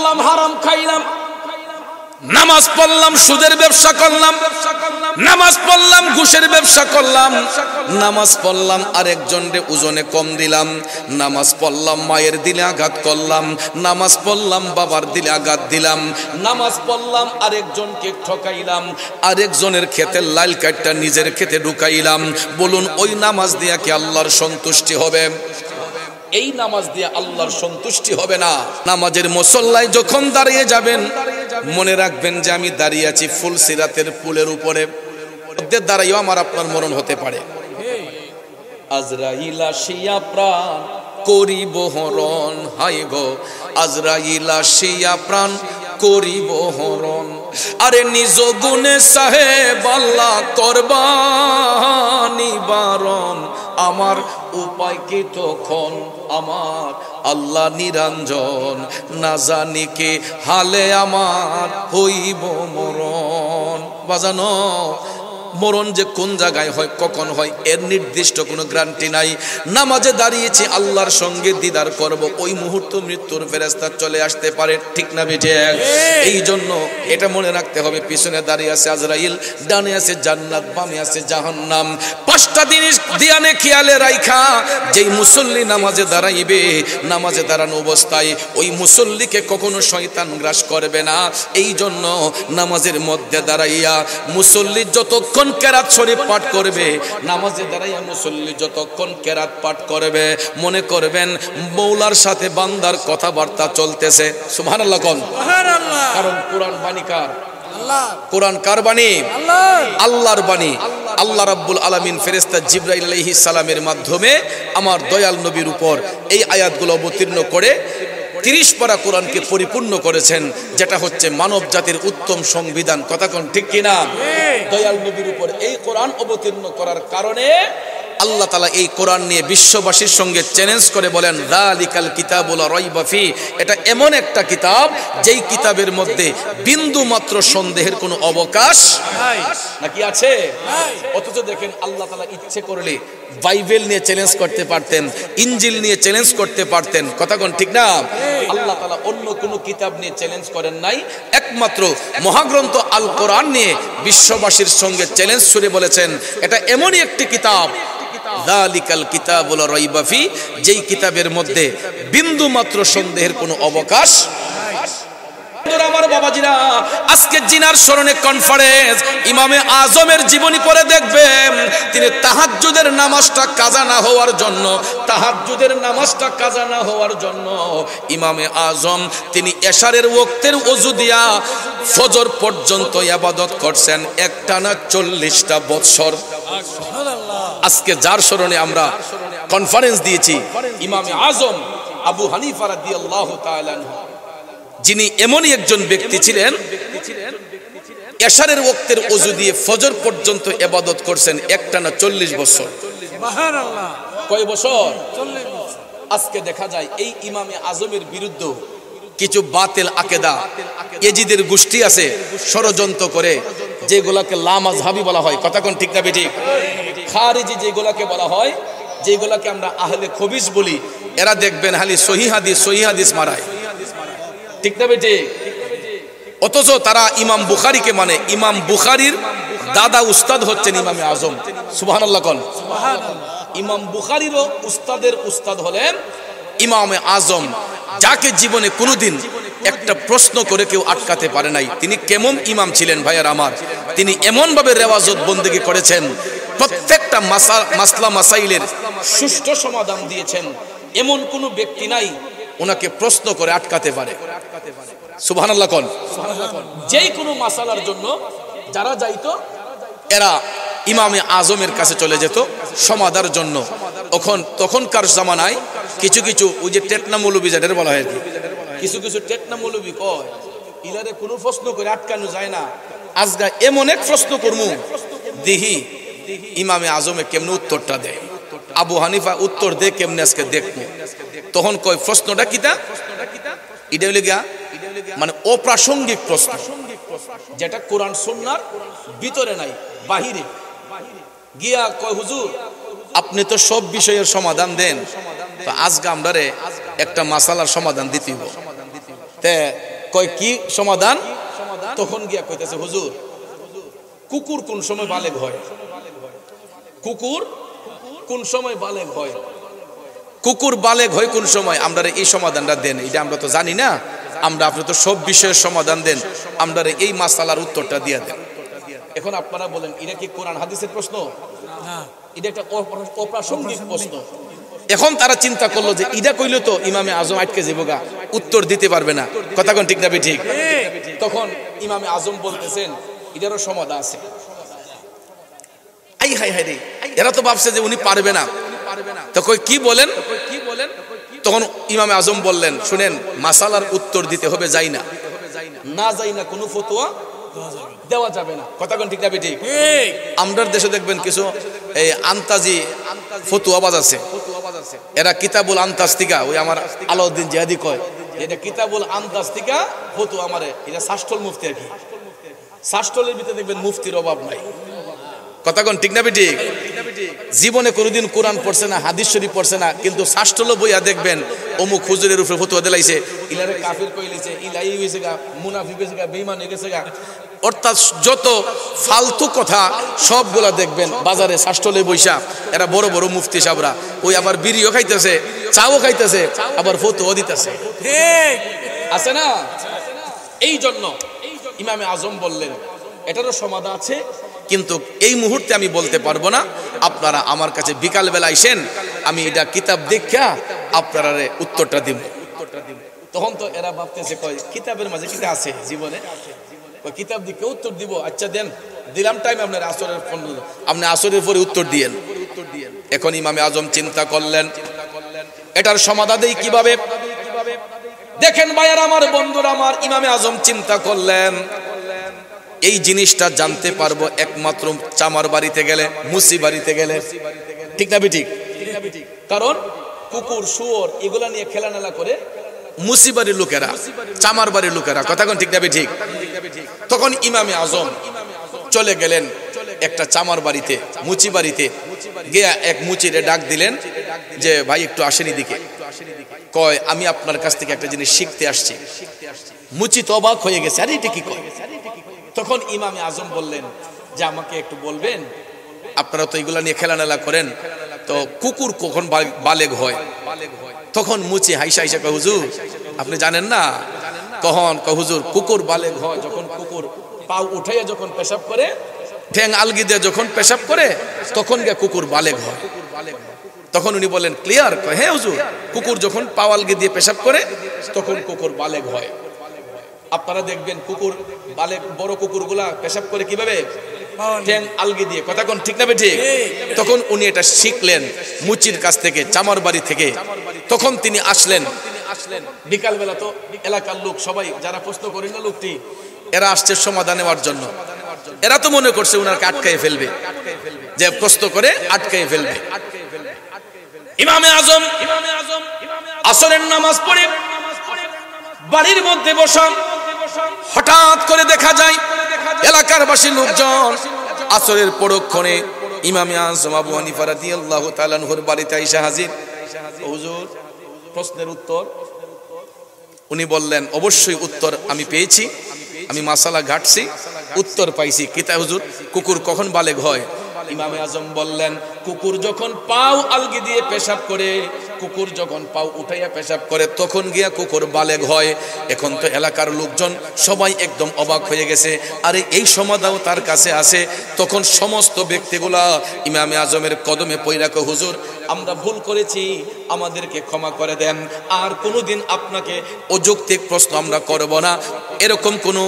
পড়লাম হারাম খাইলাম, নামাজ পড়লাম সুদের ব্যবসা করলাম, নামাজ পড়লাম ঘুষের ব্যবসা করলাম, নামাজ পড়লাম আরেকজনকে ওজনে কম দিলাম, নামাজ পড়লাম মায়ের দিলে আঘাত করলাম, নামাজ পড়লাম বাবার দিলে আঘাত দিলাম, নামাজ পড়লাম আরেকজনকে ঠকাইলাম, আরেকজনের ক্ষেতের লাল কাঠটা নিজের ক্ষেতে ঢুকাইলাম। বলুন ওই নামাজ দিয়া কি আল্লাহর সন্তুষ্টি হবে? এই নামাজ দিয়ে আল্লাহর সন্তুষ্টি হবে না। নামাজের মুসল্লায় যখন দাঁড়িয়ে যাবেন মনে রাখবেন যে আমি দাঁড়িয়ে আছি ফুলসিরাতের পুলের উপরে, দাঁড়াইও আমার আপনার মরণ হতে পারে। আজরাইল আসিয়া প্রাণ করিব হরণ, হায় গো আজরাইল আসিয়া প্রাণ করিব হরণ। আরে নিজ গুণে সাহেব আল্লাহ করবা নিবারণ, আমার উপায় কি তখন আমার আল্লাহ নিরঞ্জন, না জানি কে হালে আমার হইব মরণ। বাজানো মরণ যে কোন জায়গায় হয় কখন হয় এর নির্দিষ্ট কোনো গ্যারান্টি নাই। নামাজে দাঁড়িয়েছি আল্লাহর সঙ্গে দিদার করব, ওই মুহূর্ত মৃত্যুর ফেরেশতা চলে আসতে পারে, ঠিক না বেঠিক? এই জন্য এটা মনে রাখতে হবে, পিছনে দাঁড়িয়ে আছে আজরাইল, ডানে আছে জান্নাত, বামে আছে জাহান্নাম। পাঁচটা জিনিস দিয়ানে খেয়ালে রাইখা যেই মুসল্লি নামাজে দাঁড়াইবে, নামাজে দাঁড়ানো অবস্থায় ওই মুসল্লিকে কখনো শয়তান গ্রাস করবে না। এই জন্য নামাজের মধ্যে দাঁড়াইয়া মুসল্লি যতক্ষণ কেরাত শরীফ পাঠ করবে, নামাজে দাঁড়াইয়া মুসল্লি যতক্ষণ কেরাত পাঠ করবে মনে করবেন মৌলার সাথে বান্দার কথাবার্তা চলতেছে। সুবহানাল্লাহ কোন? সুবহানাল্লাহ। কারণ কোরআন বাণী কার? আল্লাহ। কোরআন কার বাণী? আল্লাহ, আল্লাহর বাণী। আল্লাহ রাব্বুল আলামিন ফেরেশতা জিবরাইল আলাইহিস সালামের মাধ্যমে আমার দয়াল নবীর উপর এই আয়াতগুলো অবতীর্ণ করে 30 পারা কোরআনকে পরিপূর্ণ করেছেন, যেটা হচ্ছে মানব জাতির উত্তম সংবিধান। কথা কোন ঠিক কিনা? দয়াল নবীর উপর এই কোরআন অবতীর্ণ করার কারণে আল্লাহ তাআলা এই কোরআন নিয়ে বিশ্ববাসীর সঙ্গে চ্যালেঞ্জ করে বলেন, যালিকাল কিতাবুল লা রাইবা ফি, এটা এমন একটা কিতাব যেই কিতাবের মধ্যে বিন্দু মাত্র সন্দেহের কোনো অবকাশ নাই। নাকি আছে? অথচ দেখেন আল্লাহ তাআলা ইচ্ছে করলে বাইবেল নিয়ে চ্যালেঞ্জ করতে পারতেন, ইনজিল নিয়ে চ্যালেঞ্জ করতে পারতেন। কথা কোন ঠিক না? আল্লাহ তাআলা অন্য কোনো কিতাব নিয়ে চ্যালেঞ্জ করেন নাই, একমাত্র মহাগ্রন্থ আল কোরআন নিয়ে বিশ্ববাসীর সঙ্গে চ্যালেঞ্জ ছুড়ে বলেছেন এটা এমনই একটি কিতাব, যালিকাল কিতাবুল লা রাইবা ফি, যেই কিতাবের মধ্যে বিন্দু মাত্র সন্দেহের কোনো অবকাশ নাই। আমার বাবাজিরা, আজকে জিনার স্মরণে কনফারেন্স, ইমামে আজমের জীবনী পড়ে দেখবেন তিনি তাহাজ্জুদের নামাজটা কাজা না হওয়ার জন্য, তাহাজ্জুদের নামাজটা কাজা না হওয়ার জন্য ইমামে আজম তিনি এশারের ওয়াক্তের ওযু দিয়া ফজর পর্যন্ত ইবাদত করছেন একটানা 40টা বৎসর। আজকে যার স্মরণে আমরা কনফারেন্স দিয়েছি ইমামে আজম আবু হানিফা রাদিয়াল্লাহু তাআলা আনহু, যিনি এমনই একজন ব্যক্তি ছিলেন এশারের ওয়াক্তের ওযু দিয়ে ফজর পর্যন্ত ইবাদত করছেন একটানা 40 বছর। সুবহানাল্লাহ। কয় বছর? 40 বছর। আজকে দেখা যায় এই ইমামে আজমের বিরুদ্ধে কিছু বাতিল আকীদা এজিদের গোষ্ঠী আছে, ষড়যন্ত্র করে যেগুলোকে লামাযহাবি বলা হয়। কথা কোন ঠিক না বেঠিক? খারিজি যেগুলোকে বলা হয়, যেগুলোকে আমরা আহলে খবিস বলি, এরা দেখবেন খালি সহিহ হাদিস মারায়। ঠিক না বেঠিক? অথচ তারা ইমাম বুখারীকে মানে, ইমাম বুখারীর দাদা উস্তাদ হচ্ছেন ইমামে আজম। সুবহানাল্লাহ কোন? সুবহানাল্লাহ। ইমাম বুখারীরও উস্তাদের উস্তাদ হলেন ইমামে আজম, যাকে জীবনে কোনোদিন একটা প্রশ্ন করে কেউ আটকাতে পারে নাই। তিনি কেমন ইমাম ছিলেন ভাইয়ার আমার, তিনি এমন ভাবে রেওয়াজত বন্দেগী করেছেন, প্রত্যেকটা মাসলা মাসাইলের সুষ্ঠু সমাধান দিয়েছেন, এমন কোনো ব্যক্তি নাই ওনাকে প্রশ্ন করে আটকাতে পারে। সুবহানাল্লাহ কোন? যেই কোনো মাসালার জন্য যারা যাইতো এরা ইমামে আজমের কাছে চলে যেত সমাধানের জন্য। তখনকার জামানায় কিছু কিছু ওই যে টেটনা মৌলবী যাদের বলা হয়, কিছু কিছু টেটনা মৌলবী কয় ইলারে কোনো প্রশ্ন করে আটকানো যায় না, আজগা এমন এক প্রশ্ন করমু দিহি ইমামে আজমে কেমনে উত্তরটা দেয়, আবু হানিফা উত্তর দে কেমনে আজকে দেখবো। তখন কয় প্রশ্নটা কিতা? এটা হইলে গিয়া মানে অপ্রাসঙ্গিক প্রশ্ন, যেটা কোরআন সুন্নাহর ভিতরে নাই, বাহিরে গিয়া কয় হুজুর আপনি তো সব বিষয়ের সমাধান দেন, তো আজকে আমরারে একটা মাসালার সমাধান দিতে হবে। তে কয় কি সমাধান? তখন গিয়া কইতেছে হুজুর কুকুর কোন সময় বালেগ হয়? কুকুর কোন সময় বালেগ হয়? কুকুর বালেগ হয় কোন সময়? আমরা এই সমাধানটা দেন, এটা আমরা তো জানি না। আমরা আপনি তো সব বিষয়ের সমাধান দেন, আমরা এই মাসালার উত্তরটা দিয়ে দেন। এখন আপনারা বলেন এটা কি কোরআন হাদিসের প্রশ্ন? এটা একটা অপ্রাসঙ্গিক প্রশ্ন। এখন তারা চিন্তা করলো যে ইডা কইলে তো ইমামে আজম আটকে যাবো, উত্তর দিতে পারবে না। কথা কোন ঠিক না ঠিক? তখন ইমামে আজম বলতেছেন এটারও সমাধান আছে। আই হাই হাই রে, এরা তো ভাবছে যে উনি পারবে না। তখন কি বলেন? তখন ইমামে আজম বললেন শুনেন, মাসালার উত্তর দিতে হবে যাই না, না যাই না কোনো ফতোয়া দেওয়া যাবে না। কথা কোন ঠিক না ঠিক? আমরা দেশে দেখবেন কিছু এই আন্তাজি ফতোয়াবাজ আছে, এরা কিতাবুল আন্তাস্তিকা, ওই আমার আলাউদ্দিন জিহাদি কয় এটা কিতাবুল আন্তাস্তিকা ফতোয়া, আমারে এটা শাস্ত্রল মুফতি আর কি। শাস্ত্রলের ভিতরে দেখবেন মুফতির অভাব নাই। কথা কোন ঠিক না ঠিক? জীবনে কোনোদিন কোরআন পড়ছে না, হাদিস শরীফ পড়ছে না, কিন্তু শাস্ত্রল বইয়া দেখবেন অমুক হুজুরের উপরে ফতোয়া দিলাইছে, ইলারে কাফির কইলিছে, ইলাই হইছে গা, মুনাফিক হইছে গা, বেঈমান হয়ে গেছে গা। অর্থাৎ যত ফালতু কথা সবগুলা দেখবেন বাজারে শাস্ত্রলে বইসা এরা বড় বড় মুফতি সাহেবরা ওই আবার বিড়িও খাইতেছে, চাও খাইতেছে, আবার ফতোয়া দিতেছে, আছে না? এই জন্য ইমামে আজম বললেন এটারও সমাধান আছে, কিন্তু এই মুহূর্তে আমি বলতে পারবো না। আপনারা আমার কাছে বিকাল বেলা আইসেন, আমি এটা কিতাব দেখা আপনারা উত্তরটা দিব। তখন তো এরা ভাবতেছে কয় কিতাবের মাঝে কিতা আছে জীবনে, কিতাব দিকে উত্তর দিব। আচ্ছা দেন, দিলাম টাইম আপনার আসরের ফোন, আপনি আসরের পরে উত্তর দিয়েন। এখন ইমামে আজম চিন্তা করলেন এটার সমাধান দেই কিভাবে। দেখেন ভাইয়ার আমার, বন্ধুরা আমার, ইমামে আজম চিন্তা করলেন এই জিনিসটা জানতে পারবো একমাত্র চামার বাড়িতে গেলে, মুসি বাড়িতে গেলে। ঠিক না ঠিক? কারণ কুকুর শুয়োর এগুলা নিয়ে খেলানেলা করে মুসি বাড়ির লোকেরা, চামার বাড়ির লোকেরা। কথা কোন ঠিক না ঠিক? তখন ইমামে আজম চলে গেলেন একটা চামার বাড়িতে, মুচি বাড়িতে গিয়া এক মুচিরে ডাক দিলেন যে ভাই একটু আসেন এদিকে। কয় আমি আপনার কাছ থেকে একটা জিনিস শিখতে আসছি। মুচি তো অবাক হয়ে গেছে, আরে এটা কি কয়? তখন ইমামে আজম বললেন যে আমাকে একটু বলবেন, আপনারা তো এগুলা নিয়ে খেলানেলা করেন, তো কুকুর কখন বালেগ হয়? তখন মুচি হাইসা হাইসা কয় হুজুর আপনি জানেন না? তখন কয় হুজুর কুকুর বালেগ হয় যখন কুকুর পাও উঠাইয়া যখন পেশাব করে, ঠ্যাং আলগি দিয়ে যখন পেশাব করে, তখন গিয়ে কুকুর বালেগ হয়। তখন উনি বলেন ক্লিয়ার? কয় হ্যাঁ হুজুর, কুকুর যখন পাও আলগি দিয়ে পেশাব করে তখন কুকুর বালেগ হয়। আপনারা দেখবেন কুকুর বালেগ, বড় কুকুরগুলা পেশাব করে কিভাবে? ঠ্যাং আলগি দিয়ে। কথা কোন ঠিক না ঠিক? তখন উনি এটা শিখলেন মুচির কাছ থেকে, চামার বাড়ি থেকে। তখন তিনি আসলেন বিকাল বেলা, তো এলাকার লোক সবাই যারা প্রশ্ন করেন না লোকটি, এরা আসছে সমাধান নেওয়ার জন্য। এরা তো মনে করছে উনাকে আটকাই ফেলবে, যে প্রশ্ন করে আটকাই ফেলবে। ইমামে আজম আসরের নামাজ পড়ে বাড়ির মধ্যে বসা, হঠাৎ করে দেখা যায় এলাকার বাসী লোকজন আসরের পরক্ষণে ইমামে আজম আবু হানিফা রাদিয়াল্লাহু তাআলা আনহুর বাড়িতে আইসা হাজির। হুজুর প্রশ্নের উত্তর? উনি বললেন অবশ্যই উত্তর আমি পেয়েছি, আমি মাসালা ঘাটছি, উত্তর পাইছি। কিতা হুজুর, কুকুর কখন বালেগ হয়? ইমামে আজম বললেন কুকুর যখন পাও আলগি দিয়ে পেশাব করে, কুকুর যখন পাও উঠাইয়া পেশাব করে, তখন গিয়া কুকুর বালেগ হয়। এখন তো এলাকার লোকজন সবাই একদম অবাক হয়ে গেছে, আরে এই সমাধানও তার কাছে আছে। তখন সমস্ত ব্যক্তিগুলা ইমামে আজমের কদমে পইরা কয় হুজুর আমরা ভুল করেছি, আমাদেরকে ক্ষমা করে দেন, আর কোনোদিন আপনাকে অযৌক্তিক প্রশ্ন আমরা করব না, এরকম কোনো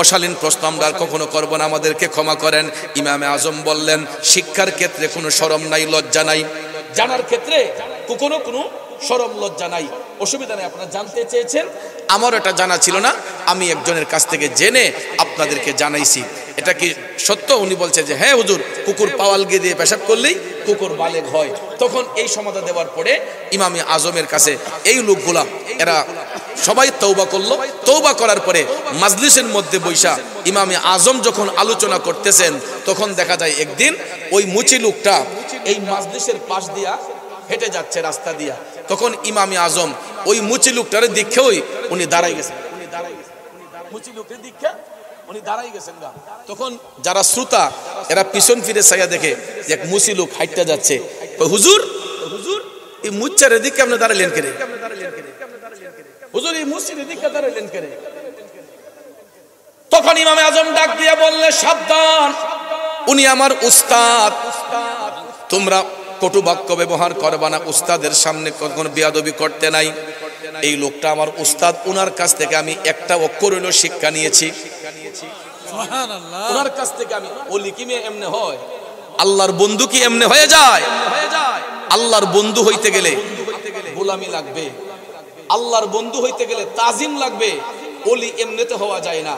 অশালীন প্রশ্ন আমরা কখনো করব না, আমাদেরকে ক্ষমা করেন। ইমামে আজম বললেন শিক্ষার ক্ষেত্রে কোনো শরম নাই, লজ্জা নাই, জানার ক্ষেত্রে কোনো শরম লজ্জা নাই, অসুবিধা নেই। আপনারা জানতে চেয়েছেন, আমার এটা জানা ছিল না, আমি একজনের কাছ থেকে জেনে আপনাদেরকে জানাইছি। এটা কি সত্য? উনি বলছে যে হ্যাঁ হুজুর, কুকুর পাওয়াল গিয়ে দিয়ে পেশাব করলেই কুকুর বালেগ হয়। তখন এই সমাধান দেওয়ার পরে ইমামে আজমের কাছে এই লোকগুলা এরা সবাই তওবা করলো। তওবা করার পরে মাজলিসের মধ্যে বৈশা ইমামে আজম যখন আলোচনা করতেছেন, তখন দেখা যায় একদিন ওই মুচি লোকটা এই মাজলিসের পাশ দিয়া হেঁটে যাচ্ছে রাস্তা দিয়া। তখন ইমামে আজম ওই মুচি লোকটারে দেখেই উনি দাঁড়াই গেছেন। মুচি লোকের দীক্ষা উনি দাঁড়াই গেছেন গা। তখন যারা শ্রোতা এরা পিছন ফিরে চাইয়া দেখে যে এক মুচি লোক হাইটটা যাচ্ছে, হুজুর হুজুর এই মুচ্চারের দিকে আপনি দাঁড়ালেন কেন? হুজুর এই মসজিদের দিকে দাঁড়ালেন কেন? তখন ইমামে আজম ডাক দিয়ে বললে, সাবধান, উনি আমার উস্তাদ, তোমরা কটু বাক্য ব্যবহার করবা না, উস্তাদের সামনে কখনো বেয়াদবি করতে নাই। এই লোকটা আমার উস্তাদ, উনার কাছ থেকে আমি একটা অক্ষর হইল শিক্ষা নিয়েছি। উনার কাছ থেকে আমি ওলি কি এমনে হয়, আল্লাহর বন্ধু কি এমনে হয়ে যায়? আল্লাহর বন্ধু হইতে গেলে গোলামি লাগবে, আল্লাহর বন্ধু হইতে গেলে তাজিম লাগবে, ওলি এমনিতে হওয়া যায় না।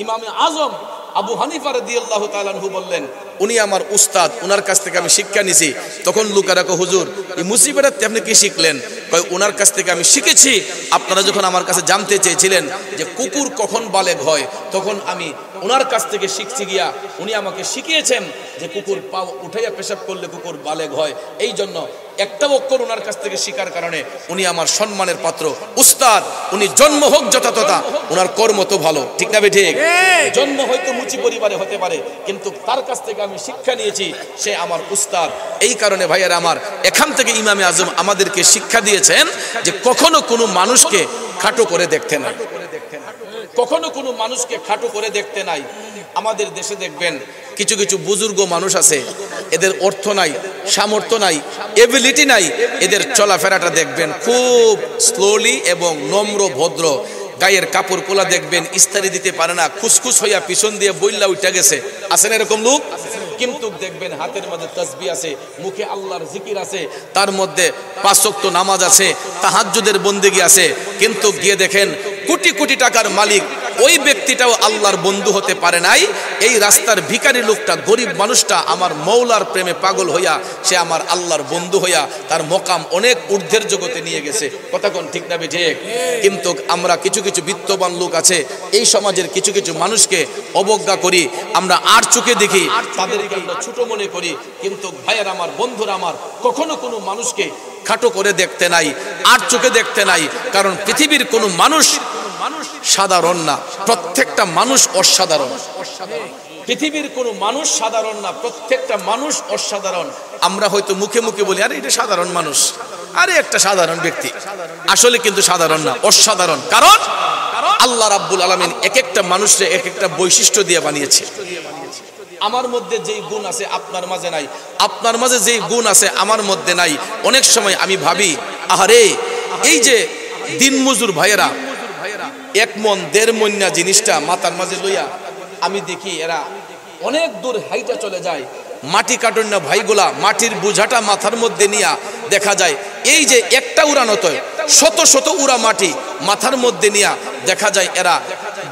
ইমামে আজম আবু হানিফা রাদিয়াল্লাহু তাআলা আনহু বললেন, উনি আমার উস্তাদ, উনার কাছ থেকে আমি শিক্ষা নিছি। তখন লোকেরা কয়, হুজুর এই মুসিবতে আপনি কি শিখলেন? কয়, উনার কাছ থেকে আমি শিখেছি। আপনারা যখন আমার কাছে জানতে চেয়েছিলেন যে কুকুর কখন বালেগ হয়, তখন আমি উনার কাছ থেকে শিখছি গিয়া উনি আমাকে শিখিয়েছেন যে কুকুর পা উঠাইয়া পেশাব করলে কুকুর বালেগ হয়। এই জন্য একটা অক্ষর উনার কাছ থেকে শিকার কারণে উনি আমার সম্মানের পাত্র, উস্তাদ। উনি জন্ম হোক যথাতথা, উনার কর্ম তো ভালো, ঠিক না বে ঠিক? জন্ম হয়তো মুচি পরিবারে হতে পারে, কিন্তু তার কাছ থেকে আমি শিক্ষা নিয়েছি, সে আমার উস্তাদ। এই কারণে ভাইয়েরা আমার, এখান থেকে ইমামে আজম আমাদেরকে শিক্ষা দিয়েছেন যে কখনো কোনো মানুষকে খাটো করে দেখতে নাই, কখনো কোনো মানুষকে খাটো করে দেখতে নাই। আমাদের দেশে দেখবেন কিছু কিছু বুজুর্গ মানুষ আছে, এদের অর্থ নাই, সামর্থ্য নাই, এবিলিটি নাই, এদের চলাফেরাটা দেখবেন খুব স্লোলি এবং নম্র ভদ্র। গায়ের কাপড় কোলা দেখবেন ইস্তারি দিতে পারে না, খুসখুস হইয়া পিছন দিয়ে বইল্লা উঠা গেছে, আছেন এরকম লোক? কিন্তু দেখবেন হাতের মধ্যে তাসবিহ আছে, মুখে আল্লাহর জিকির আছে, তার মধ্যে 5 ওয়াক্ত নামাজ আছে, তাহাজ্জুদের বন্দেগী আছে। কিন্তু গিয়ে দেখেন কোটি কোটি টাকার মালিক ওই ব্যক্তিটাও আল্লাহর বন্ধু হতে পারে নাই। এই রাস্তার ভিখারি লোকটা, গরিব মানুষটা আমার মৌলার প্রেমে পাগল হইয়া সে আমার আল্লাহর বন্ধু হইয়া তার মকাম অনেক ঊর্ধ্বের জগতে নিয়ে গেছে। কথা কোন ঠিক না ঠিক? কিন্তু আমরা কিছু কিছু বিত্তবান লোক আছে, এই সমাজের কিছু কিছু মানুষকে অবজ্ঞা করি, আমরা আর চোখে দেখি, তাদেরকে আমরা ছোট মনে করি। কিন্তু ভাইয়ের আমার, বন্ধুরা আমার, কখনো কোনো মানুষকে খাটো করে দেখতে নাই, আর চোখে দেখতে নাই। কারণ পৃথিবীর কোনো মানুষ সাধারণ না, প্রত্যেকটা মানুষ অসাধারণ। পৃথিবীর কোনো মানুষ সাধারণ না, প্রত্যেকটা মানুষ অসাধারণ। আমরা হয়তো মুখে মুখে বলি আরে এটা সাধারণ মানুষ, আরে একটা সাধারণ ব্যক্তি, আসলে কিন্তু সাধারণ না, অসাধারণ। কারণ আল্লাহ রাব্বুল আলামিন এক একটা মানুষকে এক একটা বৈশিষ্ট্য দিয়ে বানিয়েছে। আমার মধ্যে যেই গুণ আছে আপনার মাঝে নাই, আপনার মাঝে যেই গুণ আছে আমার মধ্যে নাই। অনেক সময় আমি ভাবি, আহারে এই যে দিনমজুর ভাইয়েরা 1 মণ 1.5 মণ না জিনিসটা মাথার মাঝে লইয়া, আমি দেখি এরা অনেক দূর হাইটা চলে যায়। মাটি কাটুন না ভাইগুলা, মাটির বোঝাটা মাথার মধ্যে নিয়া দেখা যায় এই যে একটা উড়ানোতে শত শত উড়া মাটি মাথার মধ্যে নিয়া দেখা যায় এরা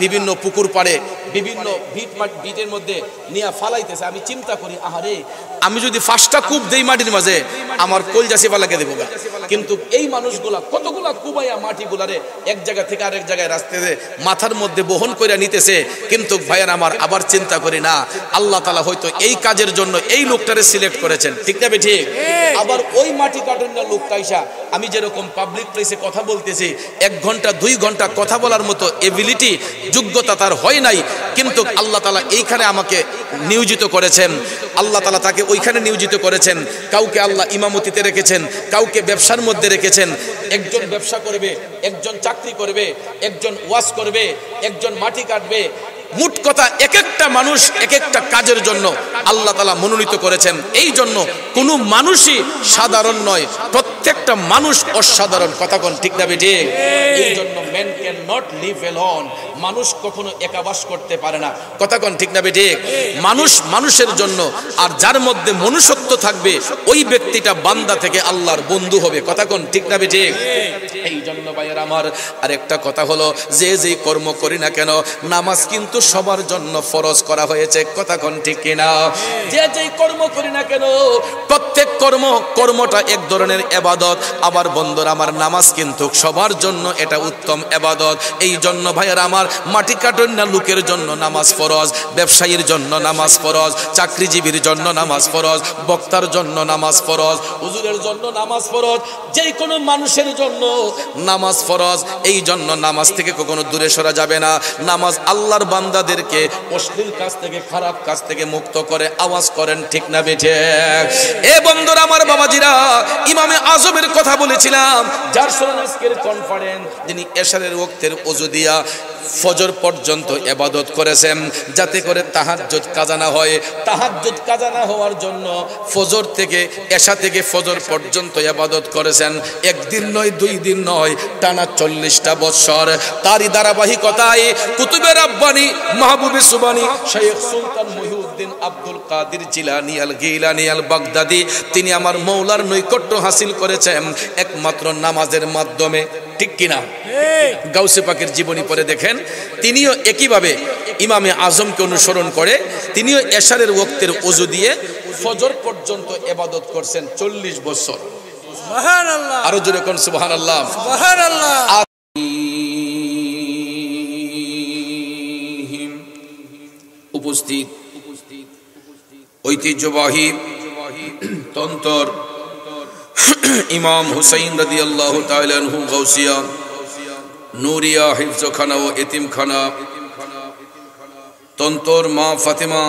বিভিন্ন পুকুর পাড়ে বিভিন্ন ভিটের মধ্যে নিয়ে ফালাইতেছে। আমি চিন্তা করি, আহারে আমি যদি 5টা কূপ দেই মাটির মাঝে, আমার কলজা সেবা লাগে দেবো। কিন্তু এই মানুষগুলা কতগুলা কুবাইয়া মাটিগুলারে এক জায়গা থেকে আরেক জায়গায় রাস্তাতে মাথার মধ্যে বহন করে নিতেছে। কিন্তু ভাইয়ার আমার, আবার চিন্তা করি না, আল্লাহ তাআলা হয়তো এই কাজের জন্য এই লোকটারে সিলেক্ট করেছেন, ঠিক না ঠিক? আবার ওই মাটি কাটুন না লোকটা আইসা, আমি যেরকম পাবলিক প্লেসে কথা বলতেছি 1 ঘন্টা 2 ঘন্টা কথা বলার মতো এবিলিটি, যোগ্যতা তার হয় নাই। কিন্তু আল্লাহ তাআলা এইখানে আমাকে নিয়োজিত করেছেন, আল্লাহ তাআলা তাকে ওইখানে নিয়োজিত করেছেন। কাউকে আল্লাহ ইমামতিতে রেখেছেন, কাউকে ব্যবসার মধ্যে রেখেছেন। একজন ব্যবসা করবে, একজন চাকরি করবে, একজন ওয়াজ করবে, একজন মাটি কাটবে। মোট কথা এক একটা মানুষ এক একটা কাজের জন্য আল্লাহ তাআলা মনোনীত করেছেন। এই জন্য কোনো মানুষই সাধারণ নয়, প্রত্যেকটা মানুষ অসাধারণ। কথা কোন ঠিক না বেটে? এই জন্য man can not live alone, মানুষ কখনো একা বাস করতে পারে না। কথা কোন ঠিক না বেটে? মানুষ মানুষের জন্য, আর যার মধ্যে মনুষ্যত্ব থাকবে ওই ব্যক্তিটা বান্দা থেকে আল্লাহর বন্ধু হবে। কথা কোন ঠিক না বেটে? এই জন্য ভাইয়ের আমার আরেকটা কথা হলো, যে যেই কর্ম করি না কেন, নামাজ কিন্তু সবার জন্য ফরজ করা হয়েছে। কথা কোন ঠিক কিনা? যে যেই কর্ম করি না কেন, প্রত্যেক কর্মটা এক ধরনের ইবাদত। আবার বন্ধুরা আমার, নামাজ কিন্তু সবার জন্য এটা উত্তম ইবাদত। এই জন্য ভাইয়ের আমার, মাটি কাটুন না লোকের জন্য নামাজ ফরজ, ব্যবসায়ীর জন্য নামাজ ফরজ, চাকরিজীবীর জন্য নামাজ ফরজ, বক্তার জন্য নামাজ ফরজ, হুজুরের জন্য নামাজ ফরজ, যে কোনো মানুষের জন্য নামাজ নামাজ ফরজ, এই জন্য নামাজ থেকে কখনো দূরে সরা যাবে না। নামাজ আল্লাহর বান্দাদেরকে অশ্লীল কাজ থেকে, খারাপ কাজ থেকে মুক্ত করে। আওয়াজ করেন ঠিক না বেঠে? এ বন্ধুরা আমার, বাবাজিরা, ইমামে আজমের কথা বলেছিলাম, যার শুনুন আজকের কনফারেন্স, যিনি এশারের ওয়াক্তের ওযু দিয়া ফজর পর্যন্ত ইবাদত করেছেন, যাতে করে তাহাজ্জুদ কাজা না হয়। তাহাজ্জুদ কাজা না হওয়ার জন্য ফজর থেকে, এশা থেকে ফজর পর্যন্ত ইবাদত করেছেন। একদিন নয়, 2 দিন নয়, টানা 40টা বছর। তারই ধারাবাহিকতায় কুতুবে রাব্বানি, মাহবুবে সুবানি, শেখ সুলতান মহিউদ্দিন আব্দুল কাদের জিলানী আল গিলানী আল বাগদাদি, তিনি আমার মওলার নৈকট্য হাসিল করেছেন একমাত্র নামাজের মাধ্যমে। ঠিক কিনা? গাউসে পাকের জীবনী পড়ে দেখেন, তিনিও একইভাবে ইমামে আজমকে অনুসরণ করে তিনিও এশারের ওয়াক্তের ওযু দিয়ে ফজর পর্যন্ত ইবাদত করছেন 40 বছর। সুবহানাল্লাহ, আরো জোরে কোন সুবহানাল্লাহ, সুবহানাল্লাহ। উপস্থিত ঐতিহ্যবাহী তন্তর ইমাম হুসাইন রাদিয়াল্লাহু তাআলা আনহু গাউসিয়া, নূরিয়া, হিফজখানা ও এতিমখানা, তন্তর মা ফাতেমা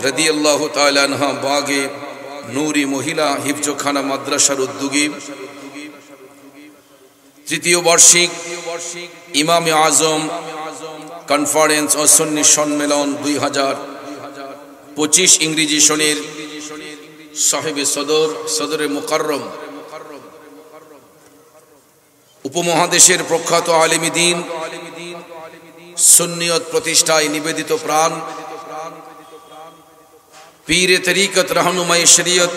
রাদিয়াল্লাহু তাআলা আনহা বাগে নূরি মহিলা হিফজখানা মাদ্রাসার উদ্যোগী 3য় বার্ষিক ইমামে আজম কনফারেন্স ও সুন্নি সম্মেলন 2025 ইংরেজি সনের সাহেবে সদরে মুকাররম, উপমহাদেশের প্রখ্যাত আলেমী দ্বীন, সুন্নিয়ত প্রতিষ্ঠায় নিবেদিত প্রাণ, পীরে তরিকত, রাহনুমায়ে শরীয়ত,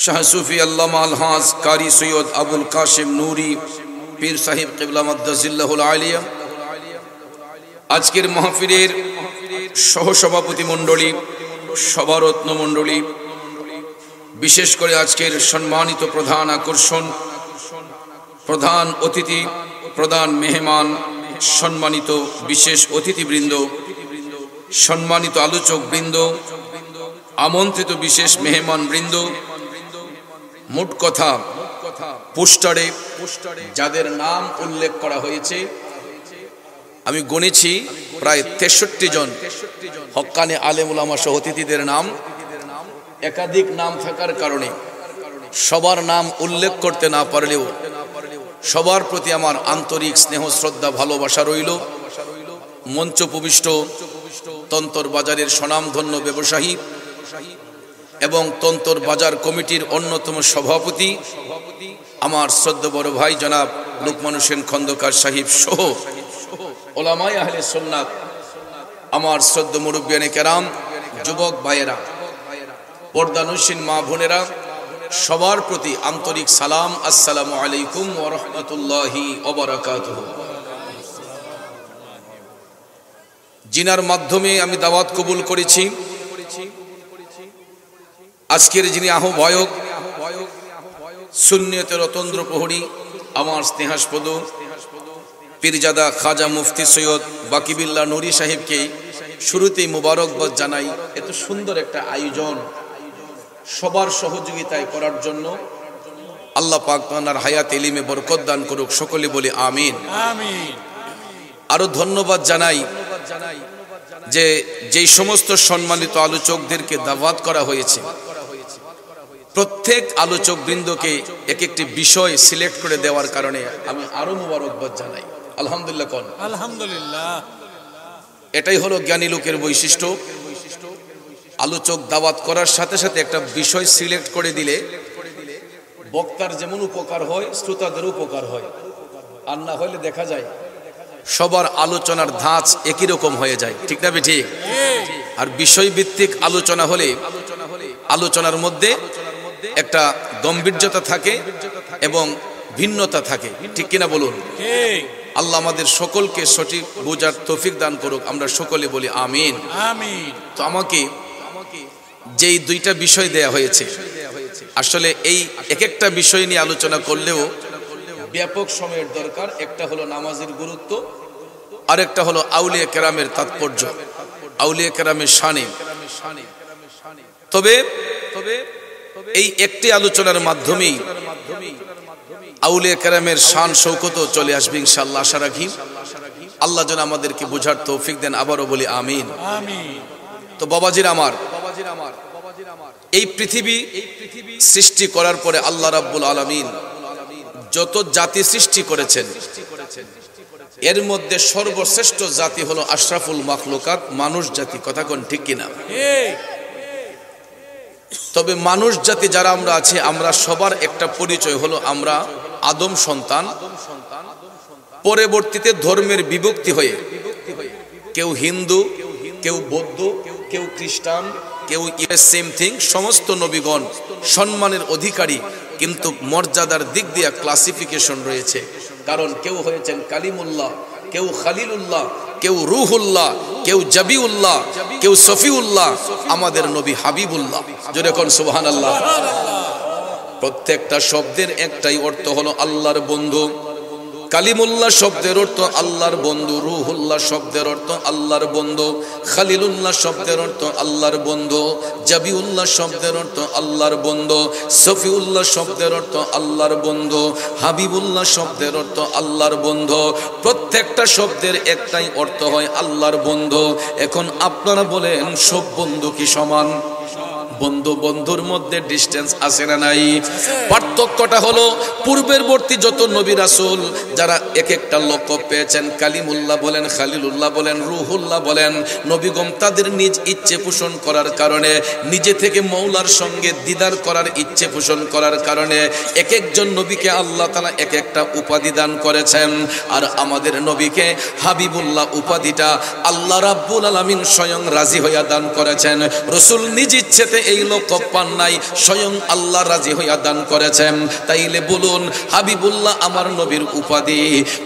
শাহ সুফি আল্লামা আলহাজ কারি সৈয়দ আবুল কাসিম নূরি পীর সাহেব কিবলা মাদ্দাজিল্লাহুল আলিয়া, আজকের মাহফিলের সহসভাপতি মণ্ডলী, সভারত্ন মণ্ডলী, বিশেষ করে আজকের সম্মানিত প্রধান আকর্ষণ, প্রধান অতিথি, প্রধান মেহমান, সম্মানিত বিশেষ অতিথিবৃন্দ, সম্মানিত আলোচক বৃন্দ, আমন্ত্রিত বিশেষ মেহমান বৃন্দ, মোট কথা পোস্টারে যাদের নাম উল্লেখ করা হয়েছে আমি গণেছি প্রায় 63 জন হক্কানি আলেম উলামা সহ অতিথিদের নাম। একাধিক নাম থাকার কারণে সবার নাম উল্লেখ করতে না পারলেও সবার প্রতি আমার আন্তরিক স্নেহ, শ্রদ্ধা, ভালোবাসা রইল। মঞ্চ উপবিষ্ট তন্তর বাজারের স্বনামধন্য ব্যবসায়ী এবং তন্তর বাজার কমিটির অন্যতম সভাপতি আমার শ্রদ্ধেয় বড় ভাই জনাব লোকমান হোসেন খন্দকার সাহিব সহ ওলামায়ে আহলে সুন্নাত, আমার শ্রদ্ধেয় মুরব্বিয়ানে কেরাম, যুবক ভাইয়েরা, পর্দানশীন মা বোনেরা, সবার প্রতি আন্তরিক সালাম, আসসালামু আলাইকুম ওয়া রাহমাতুল্লাহি ওয়া বারাকাতুহু। জিনার মাধ্যমে আমি দাওয়াত কবুল করেছি। আজকের যিনি আহ্বায়ক, সুন্নিয়তের রতন্দ্র প্রহরী, আমার স্নেহাস্পদ পীরজাদা খাজা মুফতি সৈয়দ বাকিবিল্লাহ নুরি সাহেবকে শুরুতেই মুবারকবাদ জানাই। এত সুন্দর একটা আয়োজন সবার সহযোগিতায় করার জন্য আল্লাহ পাক তাআলার হায়াত ইলমে বরকত দান করুক, সকলে বলি আমিন। আরো ধন্যবাদ জানাই যে যেই সমস্ত সম্মানিত আলোচকদেরকে দাওয়াত করা হয়েছে, প্রত্যেক আলোচক বৃন্দকে এক একটি বিষয় সিলেক্ট করে দেওয়ার কারণে আমি আরো মুবারকবাদ জানাই। আলহামদুলিল্লাহ কোন আলহামদুলিল্লাহ। এটাই হলো জ্ঞানী লোকের বৈশিষ্ট্য। আলোচক দাওয়াত করার সাথে সাথে একটা বিষয় সিলেক্ট করে দিলে বক্তার যেমন উপকার হয়, শ্রোতাদের উপকার হয়। আর না হলে দেখা যায় সবার আলোচনার ধাঁচ একই রকম হয়ে যায়, ঠিক না ঠিক? আর বিষয় ভিত্তিক আলোচনা হলে আলোচনার মধ্যে একটা গম্ভীর্যতা থাকে এবং ভিন্নতা থাকে, ঠিক কিনা বলুন? আল্লাহ আমাদের সকলকে সঠিক বোঝার তৌফিক দান করুক, আমরা সকলে বলি আমিন। তো আমাকে যেই 2টা বিষয় দেয়া হয়েছে, আসলে এই এক একটা বিষয় নিয়ে আলোচনা করলেও ব্যাপক সময়ের দরকার। একটা হলো নামাজের গুরুত্ব, আর একটা হলো আউলিয়া কেরামের তাৎপর্য, আউলিয়া কেরামের শানে। তবে এই একটি আলোচনার মাধ্যমেই আউলিয়া কেরামের শান শৌকতও চলে আসবে ইনশাআল্লাহ, আশা রাখি। আল্লাহ যেন আমাদেরকে বুঝার তৌফিক দেন, আবারও বলি আমিন। তো বাবাজির আমার, এই পৃথিবী সৃষ্টি করার পরে আল্লাহ রাব্বুল আলামিন যত জাতি সৃষ্টি করেছেন, এর মধ্যে সর্বশ্রেষ্ঠ জাতি হলো আশরাফুল মাখলুকাত, মানুষ জাতি। কথা কোন ঠিক কিনা? তবে মানুষ জাতি যারা আমরা আছি, আমরা সবার একটা পরিচয় হলো আমরা আদম সন্তান। পরবর্তীতে ধর্মের বিভক্তি হয়ে কেউ হিন্দু, কেউ বৌদ্ধ, কেউ খ্রিস্টান, কেউ সেম থিং। সমস্ত নবীগণ সম্মানের অধিকারী, কিন্তু মর্যাদার দিক দিয়ে ক্লাসিফিকেশন রয়েছে। কারণ কেউ হয়েছেন কালিমুল্লাহ, কেউ খালিলুল্লাহ, কেউ রুহুল্লাহ, কেউ জাবিউল্লাহ, কেউ সফিউল্লাহ, আমাদের নবী হাবিবুল্লাহ। জোরে কোন সুবহানাল্লাহ। প্রত্যেকটা শব্দের একটাই অর্থ হলো আল্লাহর বন্ধু। কালিমুল্লাহ শব্দের অর্থ আল্লাহর বন্ধু, রুহুল্লাহ শব্দের অর্থ আল্লাহর বন্ধু, খালিলুল্লাহ শব্দের অর্থ আল্লাহর বন্ধু, জাবিউল্লাহ শব্দের অর্থ আল্লাহর বন্ধু, সফিউল্লাহ শব্দের অর্থ আল্লাহর বন্ধু, হাবিবুল্লাহ শব্দের অর্থ আল্লাহর বন্ধু। প্রত্যেকটা শব্দের একটাই অর্থ হয় আল্লাহর বন্ধু। এখন আপনারা বলেন, সব বন্ধু কি সমান? বন্ধু বন্ধুর মধ্যে ডিস্টেন্স আছে না নাই? পার্থক্যটা হলো পূর্বেরবর্তী যত নবী রাসূল যারা এক একটা লক্ষ্য পেয়েছেন, কালিমুল্লাহ বলেন, খালিলুল্লাহ বলেন, রুহুল্লাহ বলেন, নবীগণ তাদের নিজ ইচ্ছে পোষণ করার কারণে, নিজে থেকে মওলার সঙ্গে দিদার করার ইচ্ছে পোষণ করার কারণে এক একজন নবীকে আল্লাহ তাআলা এক একটা উপাধি দান করেছেন। আর আমাদের নবীকে হাবিবুল্লাহ উপাধিটা আল্লাহ রাব্বুল আলামিন স্বয়ং রাজি হইয়া দান করেছেন। রাসূল নিজ ইচ্ছেতে এই লক্ষ্য পান নাই, স্বয়ং আল্লাহ রাজি হইয়া দান করেছেন। তাইলে বলুন, হাবিবুল্লাহ আমার নবীর উপাধি,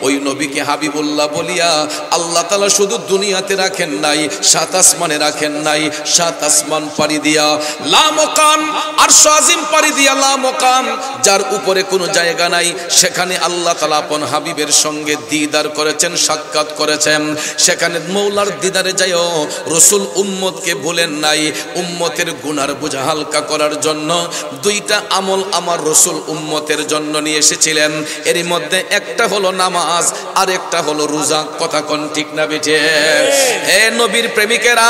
ওই নবীকে হাবিবুল্লাহ বলিয়া আল্লাহ তাআলা শুধু দুনিয়াতে রাখেন নাই, সাত আসমানে রাখেন নাই। সাত আসমান পাড়ি দিয়া লা মুকাম, আরশ আজিম পাড়ি দিয়া লা মুকাম, যার উপরে কোনো জায়গা নাই, সেখানে আল্লাহ তাআলা আপন হাবিবের সঙ্গে দিদার করেছেন, সাক্ষাৎ করেছেন। সেখানে মওলার দিদারে যাইও রাসূল উম্মতকে ভুলেন নাই। উম্মতের গুনার বোঝা হালকা করার জন্য দুইটা আমল আমার রাসূল উম্মতের জন্য নিয়ে এসেছিলেন। এর মধ্যে একটা হলো নামাজ, আর একটা হলো রোজা। কথা কোন ঠিক না বেঠে? হে নবীর প্রেমিকেরা,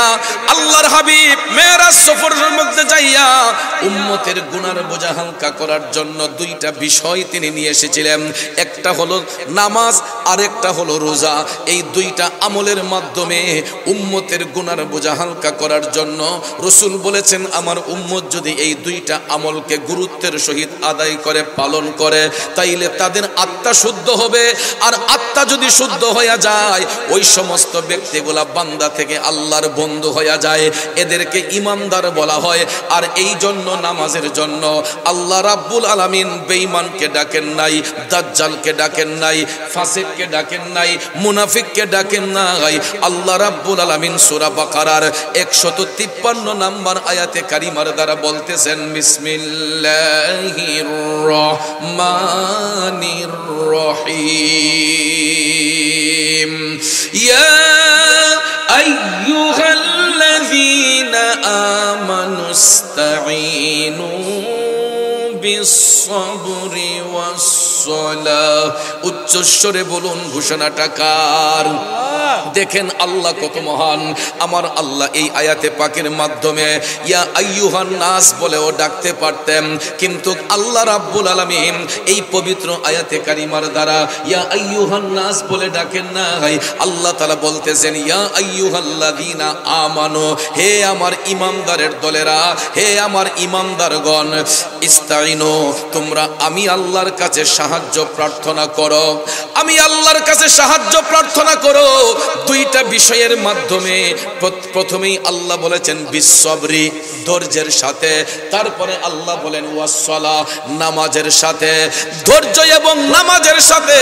আল্লাহর হাবিব মেরাজ সফরের মধ্যে যাইয়া উম্মতের গুনার বোঝা হালকা করার জন্য দুইটা বিষয় তিনি নিয়ে এসেছিলেন। একটা হলো নামাজ, আর একটা হলো রোজা। এই দুইটা আমলের মাধ্যমে উম্মতের গুনার বোঝা হালকা করার জন্য রাসূল বলেছেন, আমার উম্মত যদি এই দুইটা আমলকে গুরুত্বের সহিত আদায় করে, পালন করে, তাইলে তাদের আত্মা শুদ্ধ হবে। আর আত্মা যদি শুদ্ধ হয়ে যায়, ওই সমস্ত ব্যক্তিগুলা বান্দা থেকে আল্লাহর বন্ধু হয়ে যায়। এদেরকে ইমানদার বলা হয়। আর এই জন্য নামাজের জন্য আল্লাহ রাব্বুল আলামিন বেঈমানকে ডাকেন নাই, দাজ্জালকে ডাকেন নাই, ফাসিককে ডাকেন নাই, মুনাফিককে ডাকেন নাই। আল্লাহ রাব্বুল আলামিন সূরা বাকারার 153 নম্বর আয়াতে কারিমার দ্বারা বলতেছেন, বিসমিল্লাহির রহমানির রহিম, ইয়া আইয়ুহাল্লাযীনা আমানুস্তাঈনু বিস-সাবরি ওয়াস-সালাহ। উচ্চস্বরে বলুন, ঘোষণাটা কার? দেখেন আল্লাহ কত মহান। আমার আল্লাহ এই আয়াতে পাকের মাধ্যমে ইয়া আইয়ুহান নাস বলেও ডাকতে পারতেন, কিন্তু আল্লাহ রাব্বুল আলামিন এই পবিত্র আয়াতে কারিমার দ্বারা ইয়া আইয়ুহান নাস বলে ডাকেন নাই। আল্লাহ তাআলা বলতেছেন, ইয়া আইয়ুহাল্লাযীনা আমানু, হে আমার ইমানদারের দলেরা, হে আমার ইমানদারগণ, ইস্তাইনু, তোমরা আমি আল্লাহর কাছে সাহায্য প্রার্থনা করো। আমি আল্লাহর কাছে সাহায্য প্রার্থনা করো দুইটা বিষয়ের মাধ্যমে। প্রথমেই আল্লাহ বলেছেন বিস-সাবরি, ধৈর্যের সাথে। তারপরে আল্লাহ বলেন ওয়াস-সালাহ, নামাজের সাথে। ধৈর্য এবং নামাজের সাথে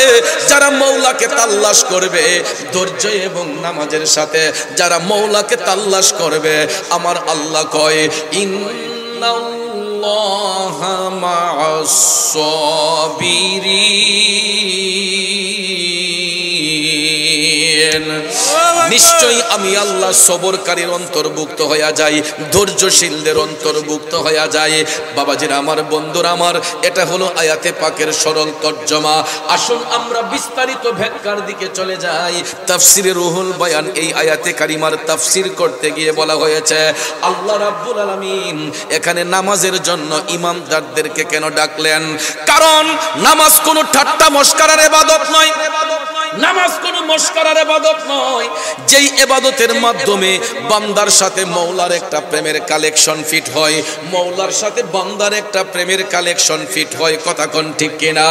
যারা মওলাকে তালাশ করবে, ধৈর্য এবং নামাজের সাথে যারা মওলাকে তালাশ করবে, আমার আল্লাহ কয়, ইন্নাল্লাহা মা'আস-সাবিরিন। বলেন। নিশ্চয়ই আমি আল্লাহ সবরকারীর অন্তর্ভুক্ত হয়ে যাই, ধৈর্যশীলদের অন্তর্ভুক্ত হয়ে যায়। বাবাজিরা আমার, বন্ধুরা আমার, এটা হলো আয়াতে পাকের সরল তর্জমা। আসুন আমরা বিস্তারিত ব্যাখ্যার দিকে চলে যাই। তাফসিরে রুহুল বয়ান এই আয়াতে কারিমার তাফসির করতে গিয়ে বলা হয়েছে আল্লাহ রাব্বুল আলামিন এখানে নামাজের জন্য ইমামদারদেরকে কেন ডাকলেন? কারণ নামাজ কোনো ঠাট্টা মশকারার ইবাদত নয়, নামাজ কোনো মশকারার ইবাদত নয়। যেই ইবাদতের মাধ্যমে বান্দার সাথে মওলার একটা প্রেমের কালেকশন ফিট হয়, মওলার সাথে বান্দার একটা প্রেমের কালেকশন ফিট হয়। কথা কোন ঠিক কিনা?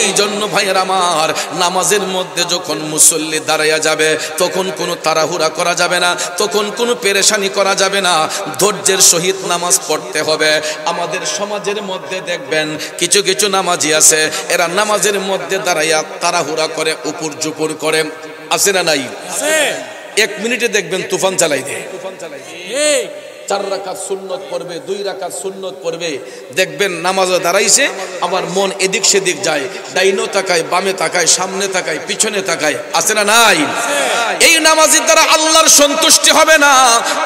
এই জন্য ভাইয়ের আমার, নামাজের মধ্যে যখন মুসল্লি দাঁড়াইয়া যাবে তখন কোনো তাড়াহুড়া করা যাবে না, তখন কোনো পেরেশানি করা যাবে না, ধৈর্যের সহিত নামাজ পড়তে হবে। আমাদের সমাজের মধ্যে দেখবেন কিছু কিছু নামাজি আছে, এরা নামাজের মধ্যে দাঁড়াইয়া তাড়াহুড়া করে, উপর জুপুর করে, আছে না নাই? এক মিনিটে দেখবেন তুফান চালাই দেয়। 4 রাকাত সুন্নত পড়বে, 2 রাকাত সুন্নত পড়বে, দেখবেন নামাজে দাঁড়াইছে, আমার মন এদিক সেদিক যায়, ডাইনো তাকায়, বামে তাকায়, সামনে তাকায়, পিছনে তাকায়, আছে না নাই? এই নামাজের দ্বারা আল্লাহর সন্তুষ্টি হবে না,